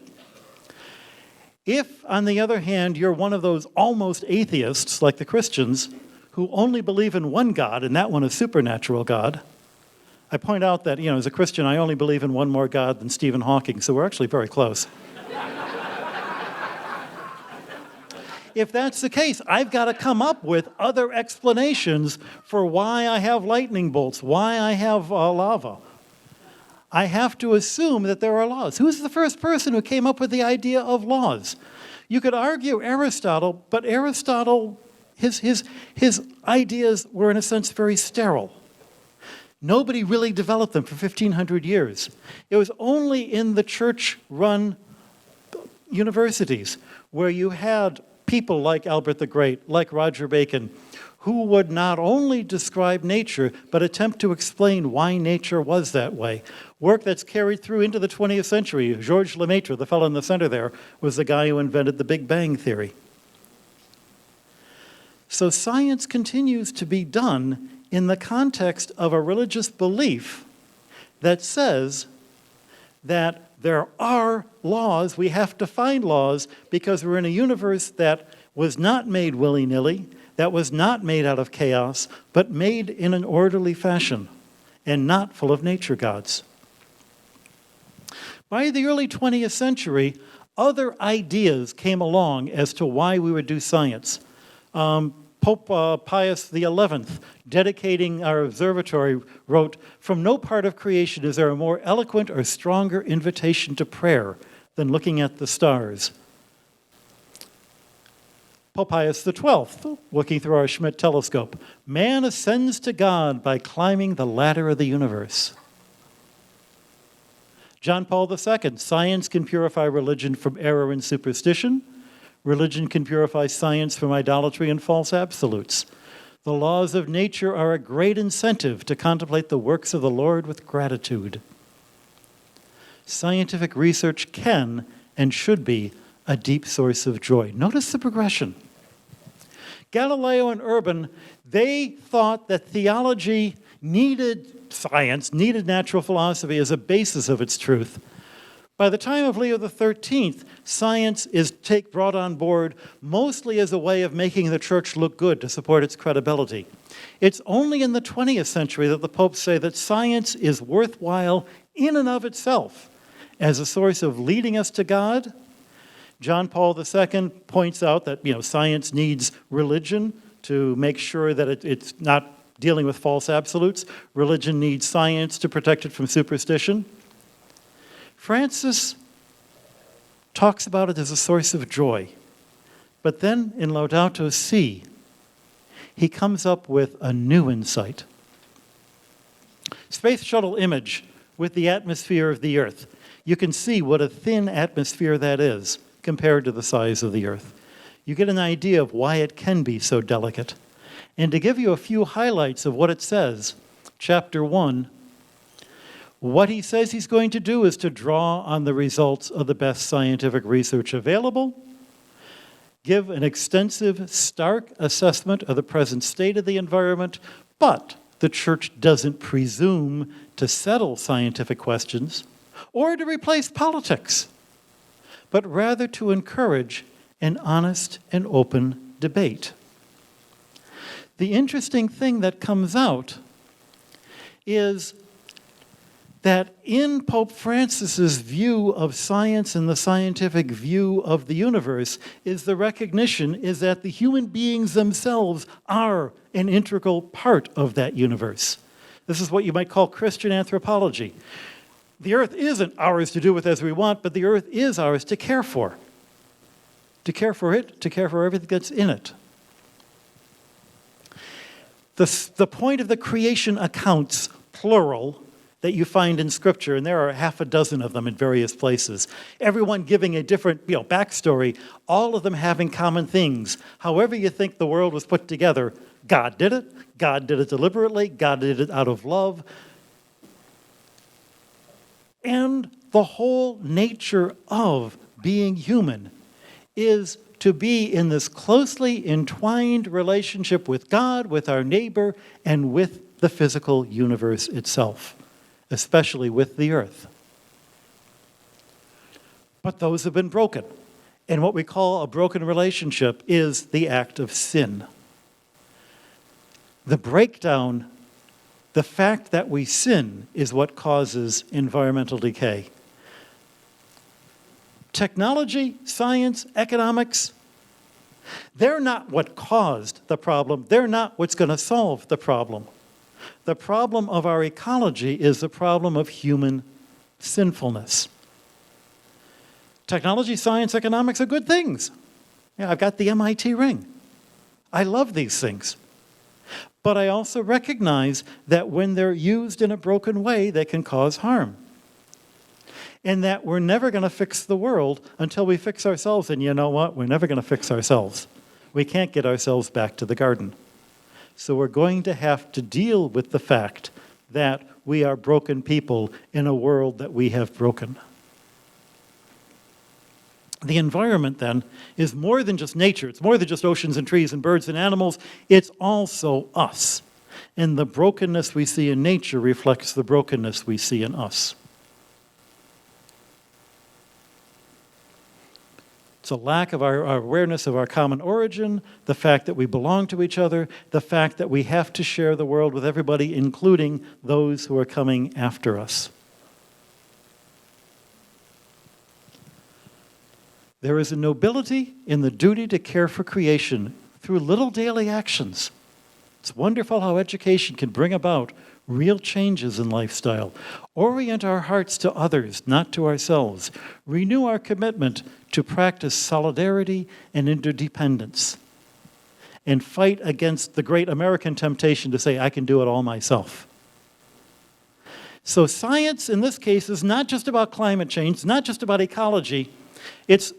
If, on the other hand, you're one of those almost atheists, like the Christians, who only believe in one God, and that one is supernatural God, I point out that, as a Christian, I only believe in one more God than Stephen Hawking, so we're actually very close. If that's the case, I've got to come up with other explanations for why I have lightning bolts, why I have lava. I have to assume that there are laws. Who's the first person who came up with the idea of laws? You could argue Aristotle, but Aristotle, his ideas were in a sense very sterile. Nobody really developed them for 1,500 years. It was only in the church-run universities where you had people like Albert the Great, like Roger Bacon, who would not only describe nature, but attempt to explain why nature was that way. Work that's carried through into the 20th century. Georges Lemaitre, the fellow in the center there, was the guy who invented the Big Bang Theory. So science continues to be done in the context of a religious belief that says that there are laws, we have to find laws, because we're in a universe that was not made willy-nilly, that was not made out of chaos, but made in an orderly fashion, and not full of nature gods. By the early 20th century, other ideas came along as to why we would do science. Pope Pius XI, dedicating our observatory, wrote, "From no part of creation is there a more eloquent or stronger invitation to prayer than looking at the stars." Pope Pius XII, looking through our Schmidt telescope, "Man ascends to God by climbing the ladder of the universe." John Paul II, "Science can purify religion from error and superstition. Religion can purify science from idolatry and false absolutes. The laws of nature are a great incentive to contemplate the works of the Lord with gratitude." Scientific research can and should be a deep source of joy. Notice the progression. Galileo and Urban, they thought that theology needed science, needed natural philosophy as a basis of its truth. By the time of Leo XIII, science is brought on board mostly as a way of making the church look good to support its credibility. It's only in the 20th century that the popes say that science is worthwhile in and of itself as a source of leading us to God. John Paul II points out that science needs religion to make sure that it's not dealing with false absolutes. Religion needs science to protect it from superstition. Francis talks about it as a source of joy. But then in Laudato Si, he comes up with a new insight. Space shuttle image with the atmosphere of the Earth. You can see what a thin atmosphere that is compared to the size of the Earth. You get an idea of why it can be so delicate. And to give you a few highlights of what it says, chapter 1, what he says he's going to do is to draw on the results of the best scientific research available, give an extensive, stark assessment of the present state of the environment, but the church doesn't presume to settle scientific questions or to replace politics, but rather to encourage an honest and open debate. The interesting thing that comes out is that in Pope Francis's view of science and the scientific view of the universe is the recognition is that the human beings themselves are an integral part of that universe. This is what you might call Christian anthropology. The earth isn't ours to do with as we want, but the earth is ours to care for. To care for it, to care for everything that's in it. The point of the creation accounts, plural, that you find in Scripture, and there are half a dozen of them in various places, everyone giving a different backstory, all of them having common things. However you think the world was put together, God did it. God did it deliberately. God did it out of love. And the whole nature of being human is to be in this closely entwined relationship with God, with our neighbor, and with the physical universe itself, especially with the earth. But those have been broken. And what we call a broken relationship is the act of sin. The breakdown, the fact that we sin, is what causes environmental decay. Technology, science, economics, they're not what caused the problem. They're not what's going to solve the problem. The problem of our ecology is the problem of human sinfulness. Technology, science, economics are good things. Yeah, I've got the MIT ring. I love these things. But I also recognize that when they're used in a broken way, they can cause harm. And that we're never going to fix the world until we fix ourselves. And you know what? We're never going to fix ourselves. We can't get ourselves back to the garden. So we're going to have to deal with the fact that we are broken people in a world that we have broken. The environment, then, is more than just nature. It's more than just oceans and trees and birds and animals. It's also us. And the brokenness we see in nature reflects the brokenness we see in us. It's a lack of our awareness of our common origin, the fact that we belong to each other, the fact that we have to share the world with everybody, including those who are coming after us. There is a nobility in the duty to care for creation through little daily actions. It's wonderful how education can bring about real changes in lifestyle, orient our hearts to others, not to ourselves, renew our commitment to practice solidarity and interdependence, and fight against the great American temptation to say, I can do it all myself. So science, in this case, is not just about climate change, it's not just about ecology, it's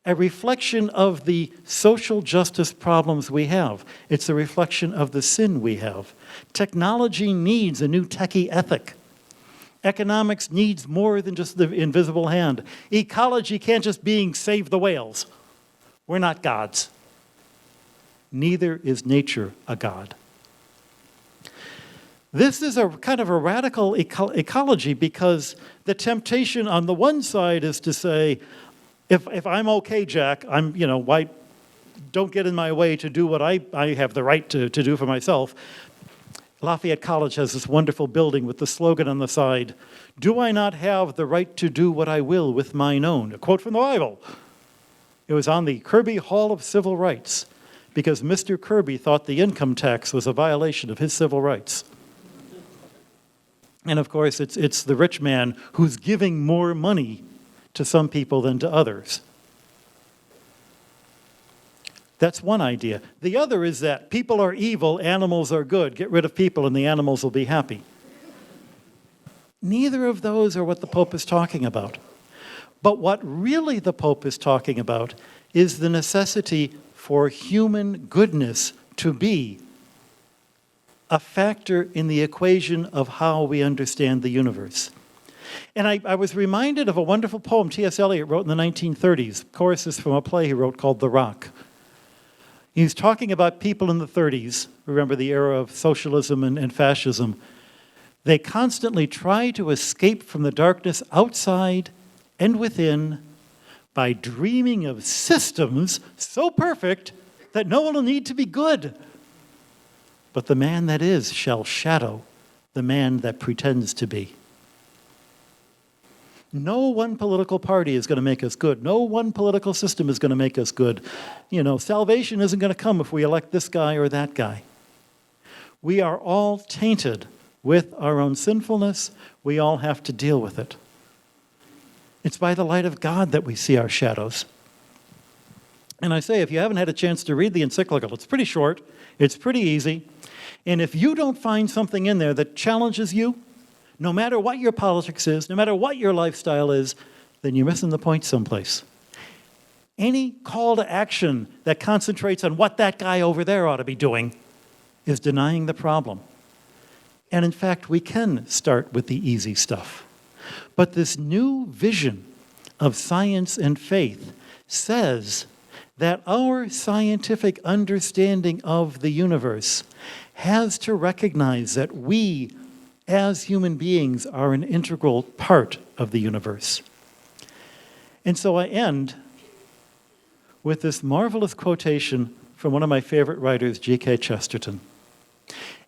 a reflection of the social justice problems we have. It's a reflection of the sin we have. Technology needs a new techie ethic. Economics needs more than just the invisible hand. Ecology can't just be save the whales. We're not gods. Neither is nature a god. This is a kind of a radical ecology because the temptation on the one side is to say, if I'm okay, Jack, why don't get in my way to do what I have the right to do for myself. Lafayette College has this wonderful building with the slogan on the side, do I not have the right to do what I will with mine own? A quote from the Bible. It was on the Kirby Hall of Civil Rights because Mr. Kirby thought the income tax was a violation of his civil rights. And of course, it's the rich man who's giving more money to some people than to others. That's one idea. The other is that people are evil, animals are good. Get rid of people and the animals will be happy. Neither of those are what the Pope is talking about. But what really the Pope is talking about is the necessity for human goodness to be a factor in the equation of how we understand the universe. And I was reminded of a wonderful poem T.S. Eliot wrote in the 1930s. Choruses from a play he wrote called The Rock. He's talking about people in the 30s, remember the era of socialism and fascism. They constantly try to escape from the darkness outside and within by dreaming of systems so perfect that no one will need to be good. But the man that is shall shadow the man that pretends to be. No one political party is going to make us good. No one political system is going to make us good. Salvation isn't going to come if we elect this guy or that guy. We are all tainted with our own sinfulness. We all have to deal with it. It's by the light of God that we see our shadows. And I say, if you haven't had a chance to read the encyclical, it's pretty short, it's pretty easy, and if you don't find something in there that challenges you, no matter what your politics is, no matter what your lifestyle is, then you're missing the point someplace. Any call to action that concentrates on what that guy over there ought to be doing is denying the problem. And in fact, we can start with the easy stuff. But this new vision of science and faith says that our scientific understanding of the universe has to recognize that we, as human beings, are an integral part of the universe. And so I end with this marvelous quotation from one of my favorite writers, G.K. Chesterton.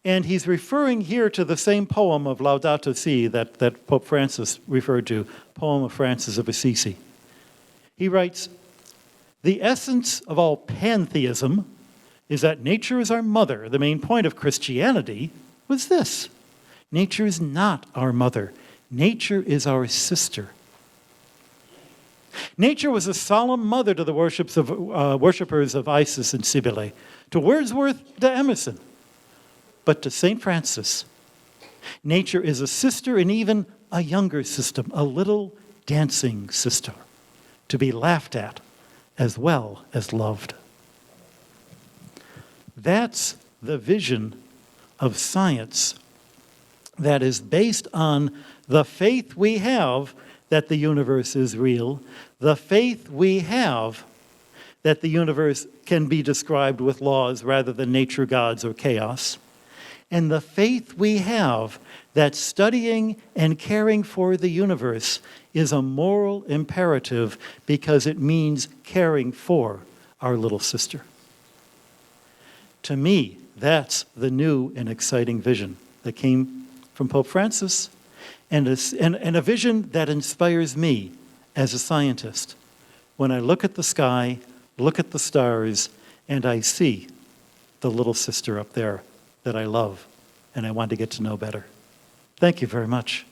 And he's referring here to the same poem of Laudato Si that Pope Francis referred to, poem of Francis of Assisi. He writes, "The essence of all pantheism is that nature is our mother. The main point of Christianity was this: nature is not our mother. Nature is our sister. Nature was a solemn mother to the worshippers of Isis and Cybele, to Wordsworth, to Emerson. But to St. Francis, nature is a sister and even a younger sister, a little dancing sister, to be laughed at as well as loved." That's the vision of science that is based on the faith we have that the universe is real, the faith we have that the universe can be described with laws rather than nature gods or chaos, and the faith we have that studying and caring for the universe is a moral imperative because it means caring for our little sister. To me, that's the new and exciting vision that came from Pope Francis, and a vision that inspires me as a scientist when I look at the sky, look at the stars, and I see the little sister up there that I love and I want to get to know better. Thank you very much.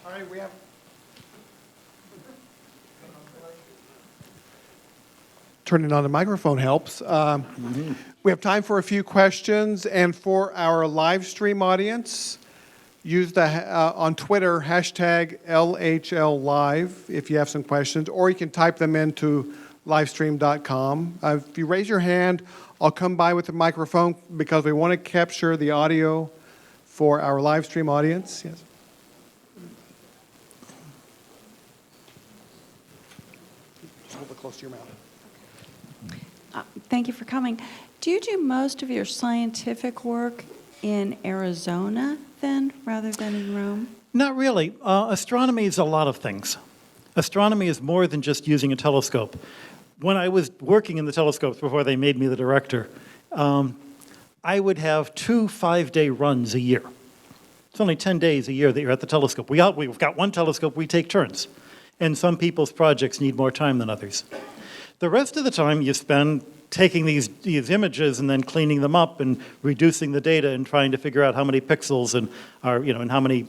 All right, we have... Turning on the microphone helps. We have time for a few questions, and for our live stream audience, use the on Twitter hashtag LHL Live if you have some questions, or you can type them into livestream.com. If you raise your hand, I'll come by with the microphone because we want to capture the audio for our live stream audience. Yes. Hold it close to your mouth. Thank you for coming. Do you do most of your scientific work in Arizona then, rather than in Rome? Not really. Astronomy is a lot of things. Astronomy is more than just using a telescope. When I was working in the telescopes before they made me the director, I would have 2 5-day runs a year. It's only 10 days a year that you're at the telescope. We've got one telescope, we take turns. And some people's projects need more time than others. The rest of the time you spend taking these images and then cleaning them up and reducing the data and trying to figure out how many pixels and how many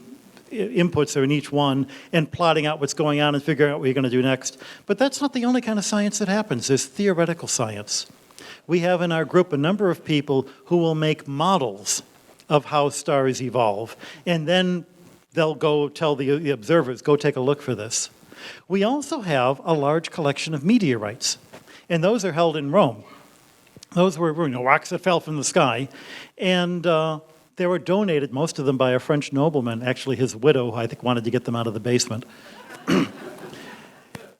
inputs are in each one, and plotting out what's going on and figuring out what you're going to do next. But that's not the only kind of science that happens. There's theoretical science. We have in our group a number of people who will make models of how stars evolve, and then they'll go tell the observers, go take a look for this. We also have a large collection of meteorites, and those are held in Rome. Those were rocks that fell from the sky, and they were donated, most of them by a French nobleman. Actually, his widow, I think, wanted to get them out of the basement.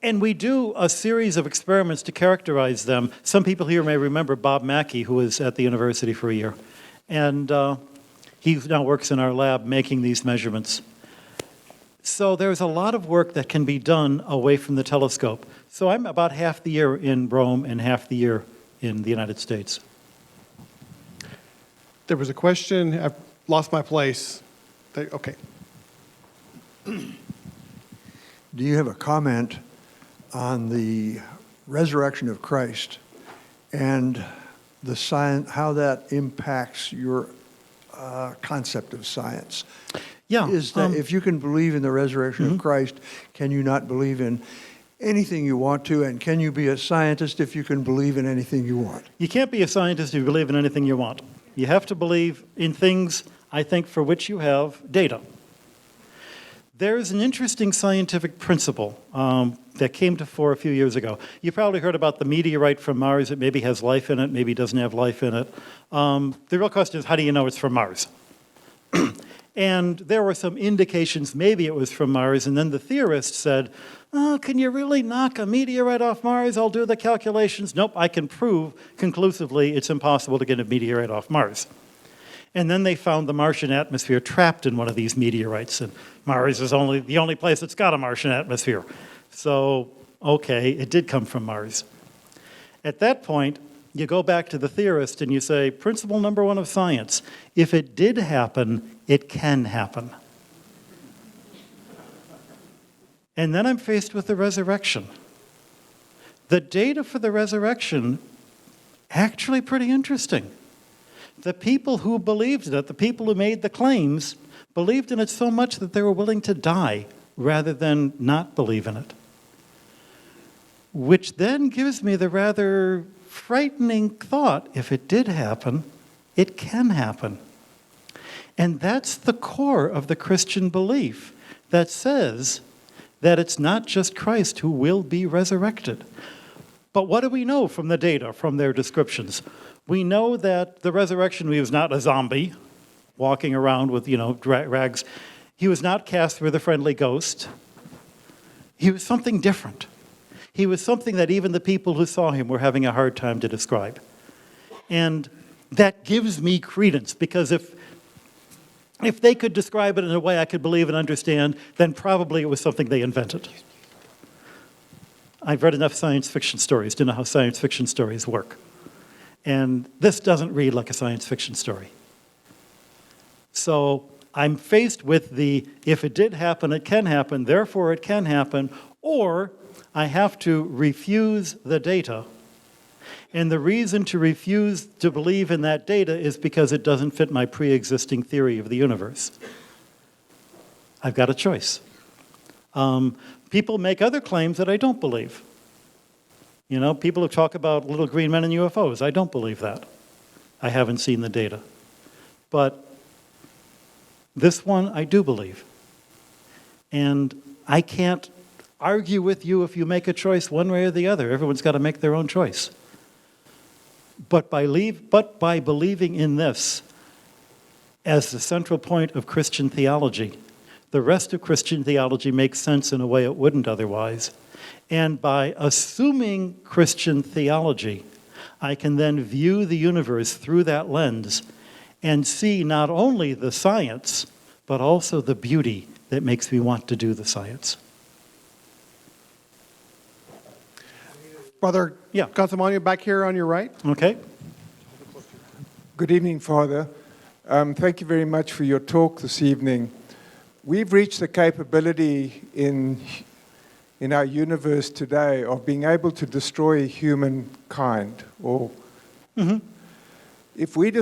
And we do a series of experiments to characterize them. Some people here may remember Bob Mackey, who was at the university for a year. And he now works in our lab making these measurements. So there's a lot of work that can be done away from the telescope. So I'm about half the year in Rome and half the year in the United States. There was a question. I've lost my place. Okay. Do you have a comment on the resurrection of Christ and the science, how that impacts your concept of science? Yeah. Is that if you can believe in the resurrection of Christ, can you not believe in anything you want to? And can you be a scientist if you can believe in anything you want? You can't be a scientist if you believe in anything you want. You have to believe in things, I think, for which you have data. There's an interesting scientific principle that came to fore a few years ago. You probably heard about the meteorite from Mars. It maybe has life in it, maybe doesn't have life in it. The real question is, how do you know it's from Mars? And there were some indications maybe it was from Mars, and then the theorist said, oh, can you really knock a meteorite off Mars? I'll do the calculations. Nope, I can prove conclusively it's impossible to get a meteorite off Mars. And then they found the Martian atmosphere trapped in one of these meteorites, and Mars is the only place that's got a Martian atmosphere. So, okay, it did come from Mars. At that point, you go back to the theorist and you say, principle number one of science, if it did happen, it can happen. And then I'm faced with the resurrection. The data for the resurrection, actually pretty interesting. The people who believed in it, the people who made the claims, believed in it so much that they were willing to die rather than not believe in it. Which then gives me the rather frightening thought, if it did happen, it can happen. And that's the core of the Christian belief that says that it's not just Christ who will be resurrected. But what do we know from the data, from their descriptions? We know that the resurrection, he was not a zombie walking around with, rags. He was not cast with a friendly ghost. He was something different. He was something that even the people who saw him were having a hard time to describe. And that gives me credence, because if they could describe it in a way I could believe and understand, then probably it was something they invented. I've read enough science fiction stories to know how science fiction stories work. And this doesn't read like a science fiction story. So I'm faced with if it did happen, it can happen, therefore it can happen, or I have to refuse the data. And the reason to refuse to believe in that data is because it doesn't fit my pre-existing theory of the universe. I've got a choice. People make other claims that I don't believe. People who talk about little green men and UFOs, I don't believe that. I haven't seen the data. But this one, I do believe. And I can't argue with you if you make a choice one way or the other. Everyone's got to make their own choice. But by believing in this as the central point of Christian theology, the rest of Christian theology makes sense in a way it wouldn't otherwise. And by assuming Christian theology, I can then view the universe through that lens and see not only the science, but also the beauty that makes me want to do the science. Brother Consolmagno, back here on your right. Okay. Good evening, Father. Thank you very much for your talk this evening. We've reached the capability in our universe today of being able to destroy humankind. Or if we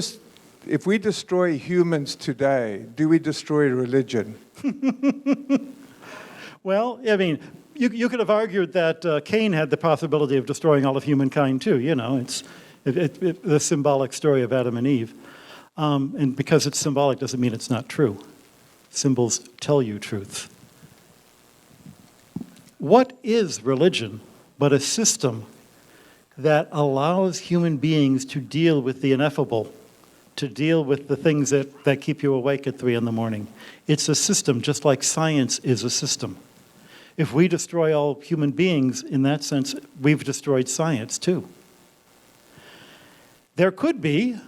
destroy humans today, do we destroy religion? Well, I mean, you could have argued that Cain had the possibility of destroying all of humankind too. It's the symbolic story of Adam and Eve. And because it's symbolic doesn't mean it's not true. Symbols tell you truth. What is religion but a system that allows human beings to deal with the ineffable, to deal with the things that keep you awake at 3 in the morning? It's a system, just like science is a system. If we destroy all human beings, in that sense, we've destroyed science too. There could be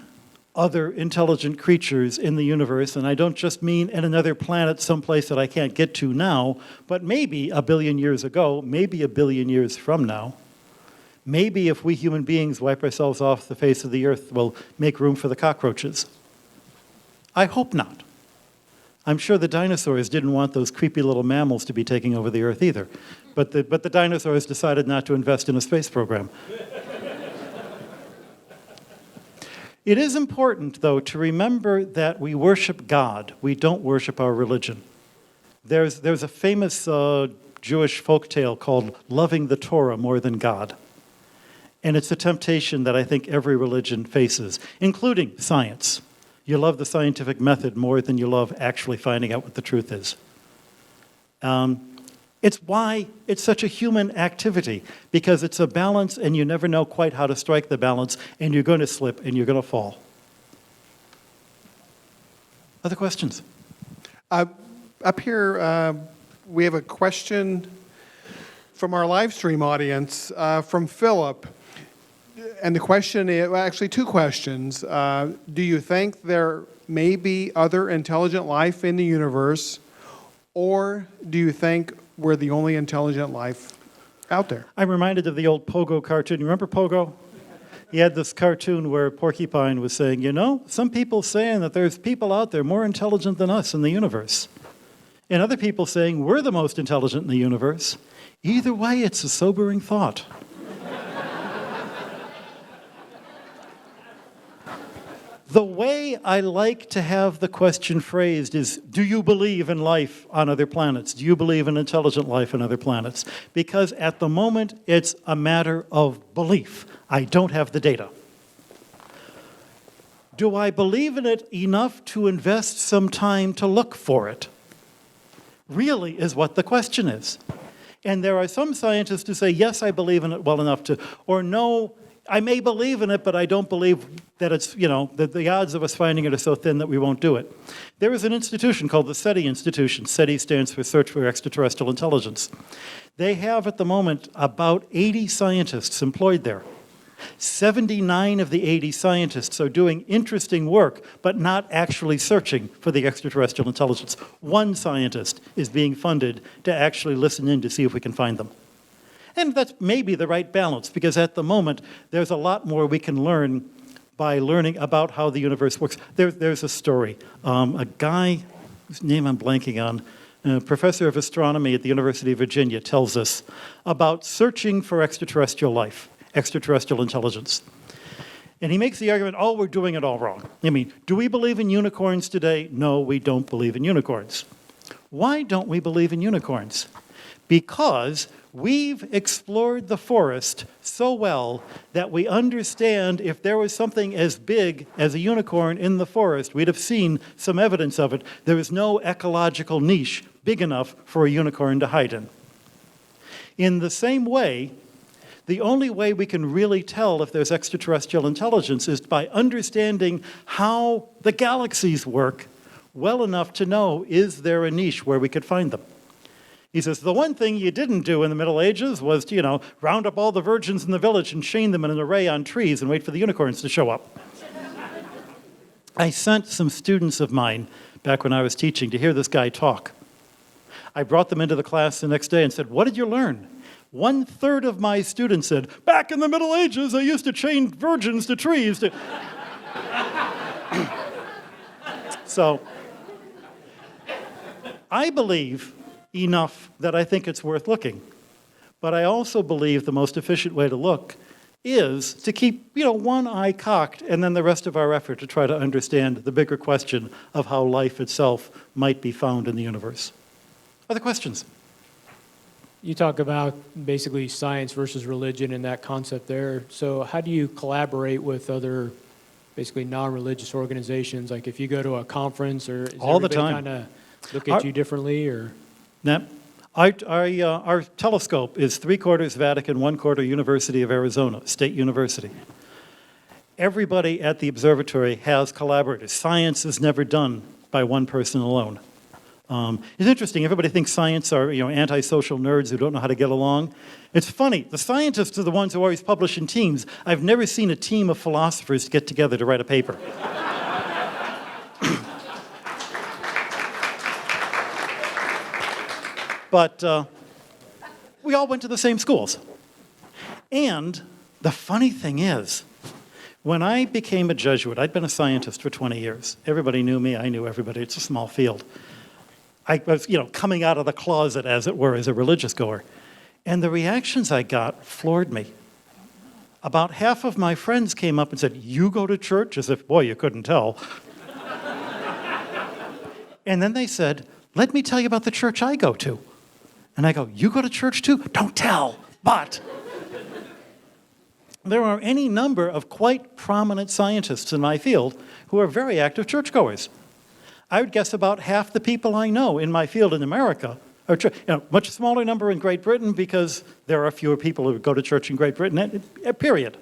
other intelligent creatures in the universe, and I don't just mean in another planet someplace that I can't get to now, but maybe a billion years ago, maybe a billion years from now. Maybe if we human beings wipe ourselves off the face of the earth, we'll make room for the cockroaches. I hope not. I'm sure the dinosaurs didn't want those creepy little mammals to be taking over the earth either, but the dinosaurs decided not to invest in a space program. It is important, though, to remember that we worship God. We don't worship our religion. There's a famous Jewish folktale called Loving the Torah More Than God. And it's a temptation that I think every religion faces, including science. You love the scientific method more than you love actually finding out what the truth is. It's why it's such a human activity, because it's a balance and you never know quite how to strike the balance, and you're going to slip and you're going to fall. Other questions? Up here, we have a question from our live stream audience from Philip. And the question is, well, actually two questions. Do you think there may be other intelligent life in the universe, or do you think we're the only intelligent life out there? I'm reminded of the old Pogo cartoon. You remember Pogo? He had this cartoon where Porcupine was saying, you know, some people saying that there's people out there more intelligent than us in the universe. And other people saying we're the most intelligent in the universe. Either way, it's a sobering thought. The way I like to have the question phrased is, do you believe in life on other planets? Do you believe in intelligent life on other planets? Because at the moment, it's a matter of belief. I don't have the data. Do I believe in it enough to invest some time to look for it? Really is what the question is. And there are some scientists who say, yes, I believe in it well enough to, or no, I may believe in it, but I don't believe that it's, you know, that the odds of us finding it are so thin that we won't do it. There is an institution called the SETI Institution. SETI stands for Search for Extraterrestrial Intelligence. They have at the moment about 80 scientists employed there. 79 of the 80 scientists are doing interesting work, but not actually searching for the extraterrestrial intelligence. One scientist is being funded to actually listen in to see if we can find them. And that's maybe the right balance, because at the moment, there's a lot more we can learn by learning about how the universe works. There's a story. A guy, whose name I'm blanking on, a professor of astronomy at the University of Virginia, tells us about searching for extraterrestrial life, extraterrestrial intelligence. And he makes the argument, oh, we're doing it all wrong. I mean, do we believe in unicorns today? No, we don't believe in unicorns. Why don't we believe in unicorns? Because we've explored the forest so well that we understand if there was something as big as a unicorn in the forest, we'd have seen some evidence of it. There is no ecological niche big enough for a unicorn to hide in. In the same way, the only way we can really tell if there's extraterrestrial intelligence is by understanding how the galaxies work well enough to know, is there a niche where we could find them? He says, the one thing you didn't do in the Middle Ages was to, you know, round up all the virgins in the village and chain them in an array on trees and wait for the unicorns to show up. I sent some students of mine, back when I was teaching, to hear this guy talk. I brought them into the class the next day and said, what did you learn? 1/3 of my students said, back in the Middle Ages, I used to chain virgins to trees. So, I believe enough that I think it's worth looking. But I also believe the most efficient way to look is to keep, you know, one eye cocked and then the rest of our effort to try to understand the bigger question of how life itself might be found in the universe. Other questions? You talk about basically science versus religion and that concept there. So how do you collaborate with other basically non-religious organizations? Like if you go to a conference, or is all the everybody time kind of look at you differently, or? Now, our telescope is 3/4 Vatican, 1/4 University of Arizona, State University. Everybody at the observatory has collaborators. Science is never done by one person alone. It's interesting, everybody thinks science are, you know, antisocial nerds who don't know how to get along. It's funny, the scientists are the ones who always publish in teams. I've never seen a team of philosophers get together to write a paper. But we all went to the same schools. And the funny thing is, when I became a Jesuit, I'd been a scientist for 20 years. Everybody knew me, I knew everybody. It's a small field. I was, coming out of the closet, as it were, as a religious goer. And the reactions I got floored me. About half of my friends came up and said, "You go to church?" As if, boy, you couldn't tell. And then they said, "Let me tell you about the church I go to." And I go, "You go to church too?" "Don't tell, but..." There are any number of quite prominent scientists in my field who are very active churchgoers. I would guess about half the people I know in my field in America are, much smaller number in Great Britain because there are fewer people who go to church in Great Britain, period.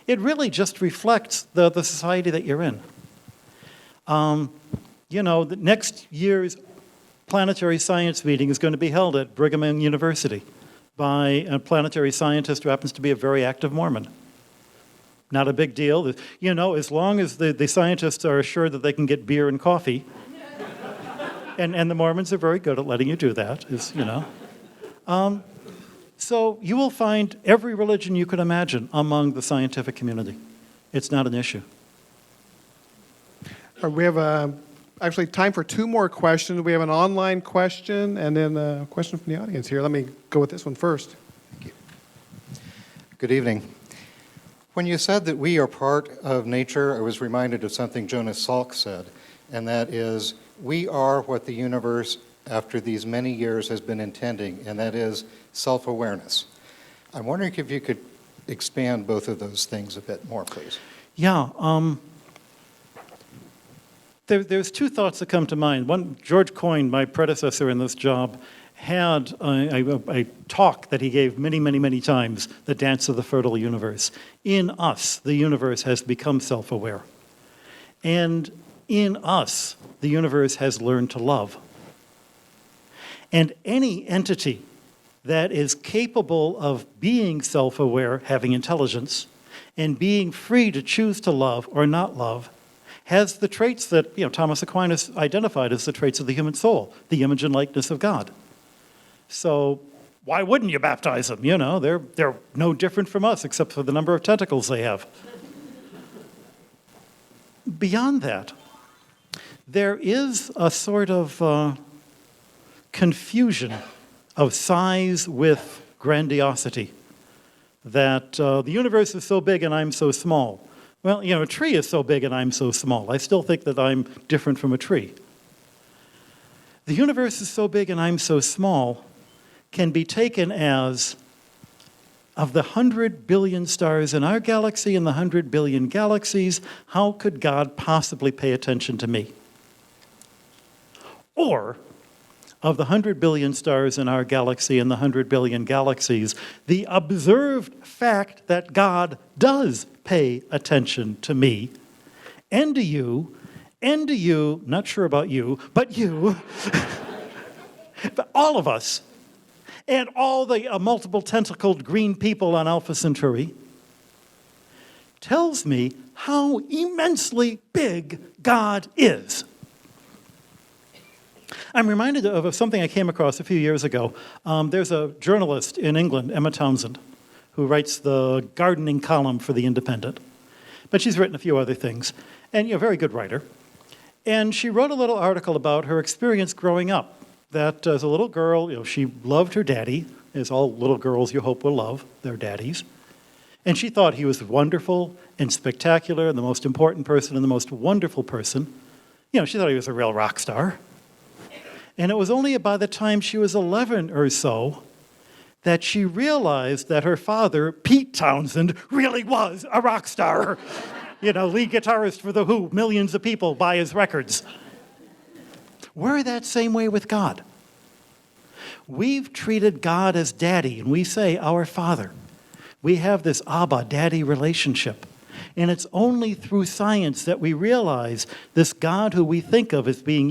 It really just reflects the society that you're in. The next year's planetary science meeting is going to be held at Brigham Young University by a planetary scientist who happens to be a very active Mormon. Not a big deal. As long as the scientists are assured that they can get beer and coffee, and the Mormons are very good at letting you do that, So you will find every religion you could imagine among the scientific community. It's not an issue. We have actually time for 2 more questions. We have an online question and then a question from the audience here. Let me go with this one first. Thank you. Good evening. When you said that we are part of nature, I was reminded of something Jonas Salk said, and that is, we are what the universe, after these many years, has been intending, and that is self-awareness. I'm wondering if you could expand both of those things a bit more, please. Yeah. There's 2 thoughts that come to mind. One, George Coyne, my predecessor in this job, had a talk that he gave many, many, many times, The Dance of the Fertile Universe. In us, the universe has become self-aware. And in us, the universe has learned to love. And any entity that is capable of being self-aware, having intelligence, and being free to choose to love or not love, has the traits that Thomas Aquinas identified as the traits of the human soul, the image and likeness of God. So why wouldn't you baptize them? They're no different from us except for the number of tentacles they have. Beyond that, there is a sort of confusion of size with grandiosity, that the universe is so big and I'm so small. Well, a tree is so big and I'm so small. I still think that I'm different from a tree. The universe is so big and I'm so small can be taken as, of the 100 billion stars in our galaxy and the 100 billion galaxies, how could God possibly pay attention to me? Or, of the 100 billion stars in our galaxy and the 100 billion galaxies, the observed fact that God does pay attention to me, and to you, not sure about you, but you, but all of us, and all the multiple tentacled green people on Alpha Centauri, tells me how immensely big God is. I'm reminded of something I came across a few years ago. There's a journalist in England, Emma Townsend, who writes the gardening column for The Independent. But she's written a few other things, and a very good writer. And she wrote a little article about her experience growing up, that as a little girl, she loved her daddy, as all little girls you hope will love their daddies. And she thought he was wonderful and spectacular and the most important person and the most wonderful person. She thought he was a real rock star. And it was only by the time she was 11 or so that she realized that her father, Pete Townsend, really was a rock star. Lead guitarist for The Who. Millions of people buy his records. We're that same way with God. We've treated God as daddy, and we say, our Father. We have this Abba, daddy relationship. And it's only through science that we realize this God who we think of as being,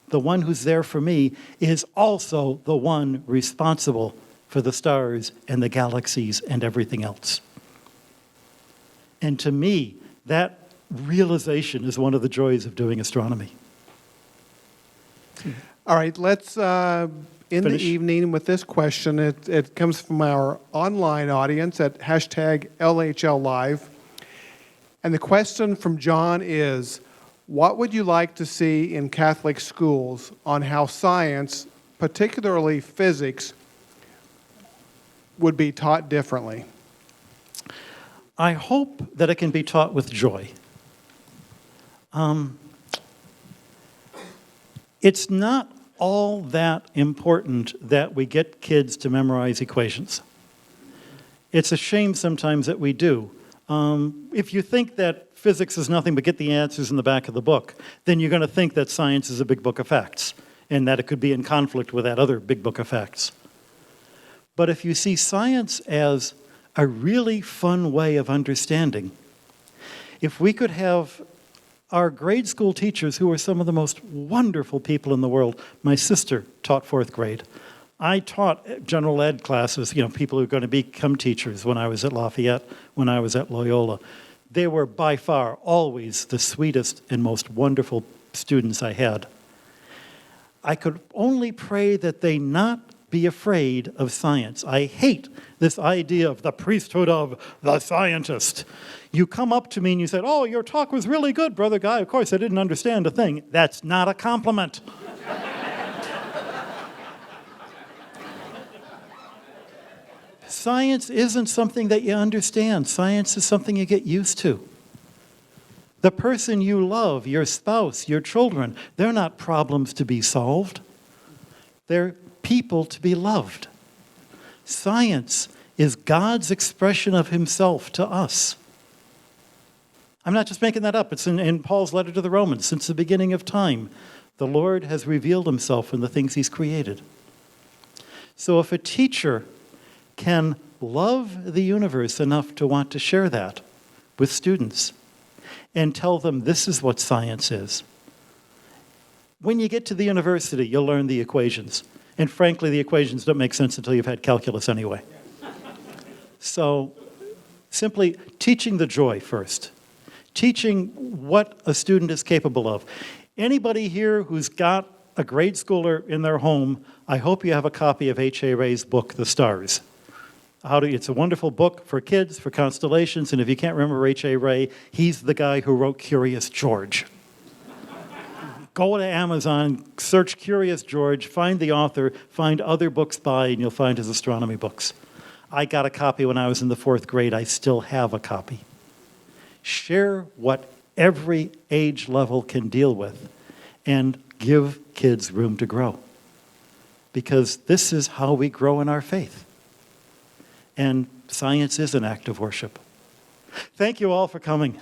the one who's there for me, is also the one responsible for the stars and the galaxies and everything else. And to me, that realization is one of the joys of doing astronomy. All right, let's in finish. the evening with this question. It comes from our online audience at hashtag LHL Live. And the question from John is, what would you like to see in Catholic schools on how science, particularly physics, would be taught differently? I hope that it can be taught with joy. It's not all that important that we get kids to memorize equations. It's a shame sometimes that we do. If you think that physics is nothing but get the answers in the back of the book, then you're going to think that science is a big book of facts and that it could be in conflict with that other big book of facts. But if you see science as a really fun way of understanding, if we could have our grade school teachers, who are some of the most wonderful people in the world. My sister taught 4th grade. I taught general ed classes, people who are going to become teachers when I was at Lafayette, when I was at Loyola. They were by far always the sweetest and most wonderful students I had. I could only pray that they not be afraid of science. I hate this idea of the priesthood of the scientist. You come up to me and you said, "Oh, your talk was really good, Brother Guy. Of course, I didn't understand a thing." That's not a compliment. Science isn't something that you understand. Science is something you get used to. The person you love, your spouse, your children, they're not problems to be solved. They're people to be loved. Science is God's expression of himself to us. I'm not just making that up. It's in Paul's letter to the Romans. Since the beginning of time, the Lord has revealed himself in the things he's created. So if a teacher can love the universe enough to want to share that with students and tell them this is what science is, when you get to the university, you'll learn the equations. And frankly, the equations don't make sense until you've had calculus anyway. So simply teaching the joy first. Teaching what a student is capable of. Anybody here who's got a grade schooler in their home, I hope you have a copy of H.A. Ray's book, The Stars. It's a wonderful book for kids, for constellations, and if you can't remember H.A. Ray, he's the guy who wrote Curious George. Go to Amazon, search Curious George, find the author, find other books by, and you'll find his astronomy books. I got a copy when I was in the 4th grade. I still have a copy. Share what every age level can deal with and give kids room to grow. Because this is how we grow in our faith. And science is an act of worship. Thank you all for coming.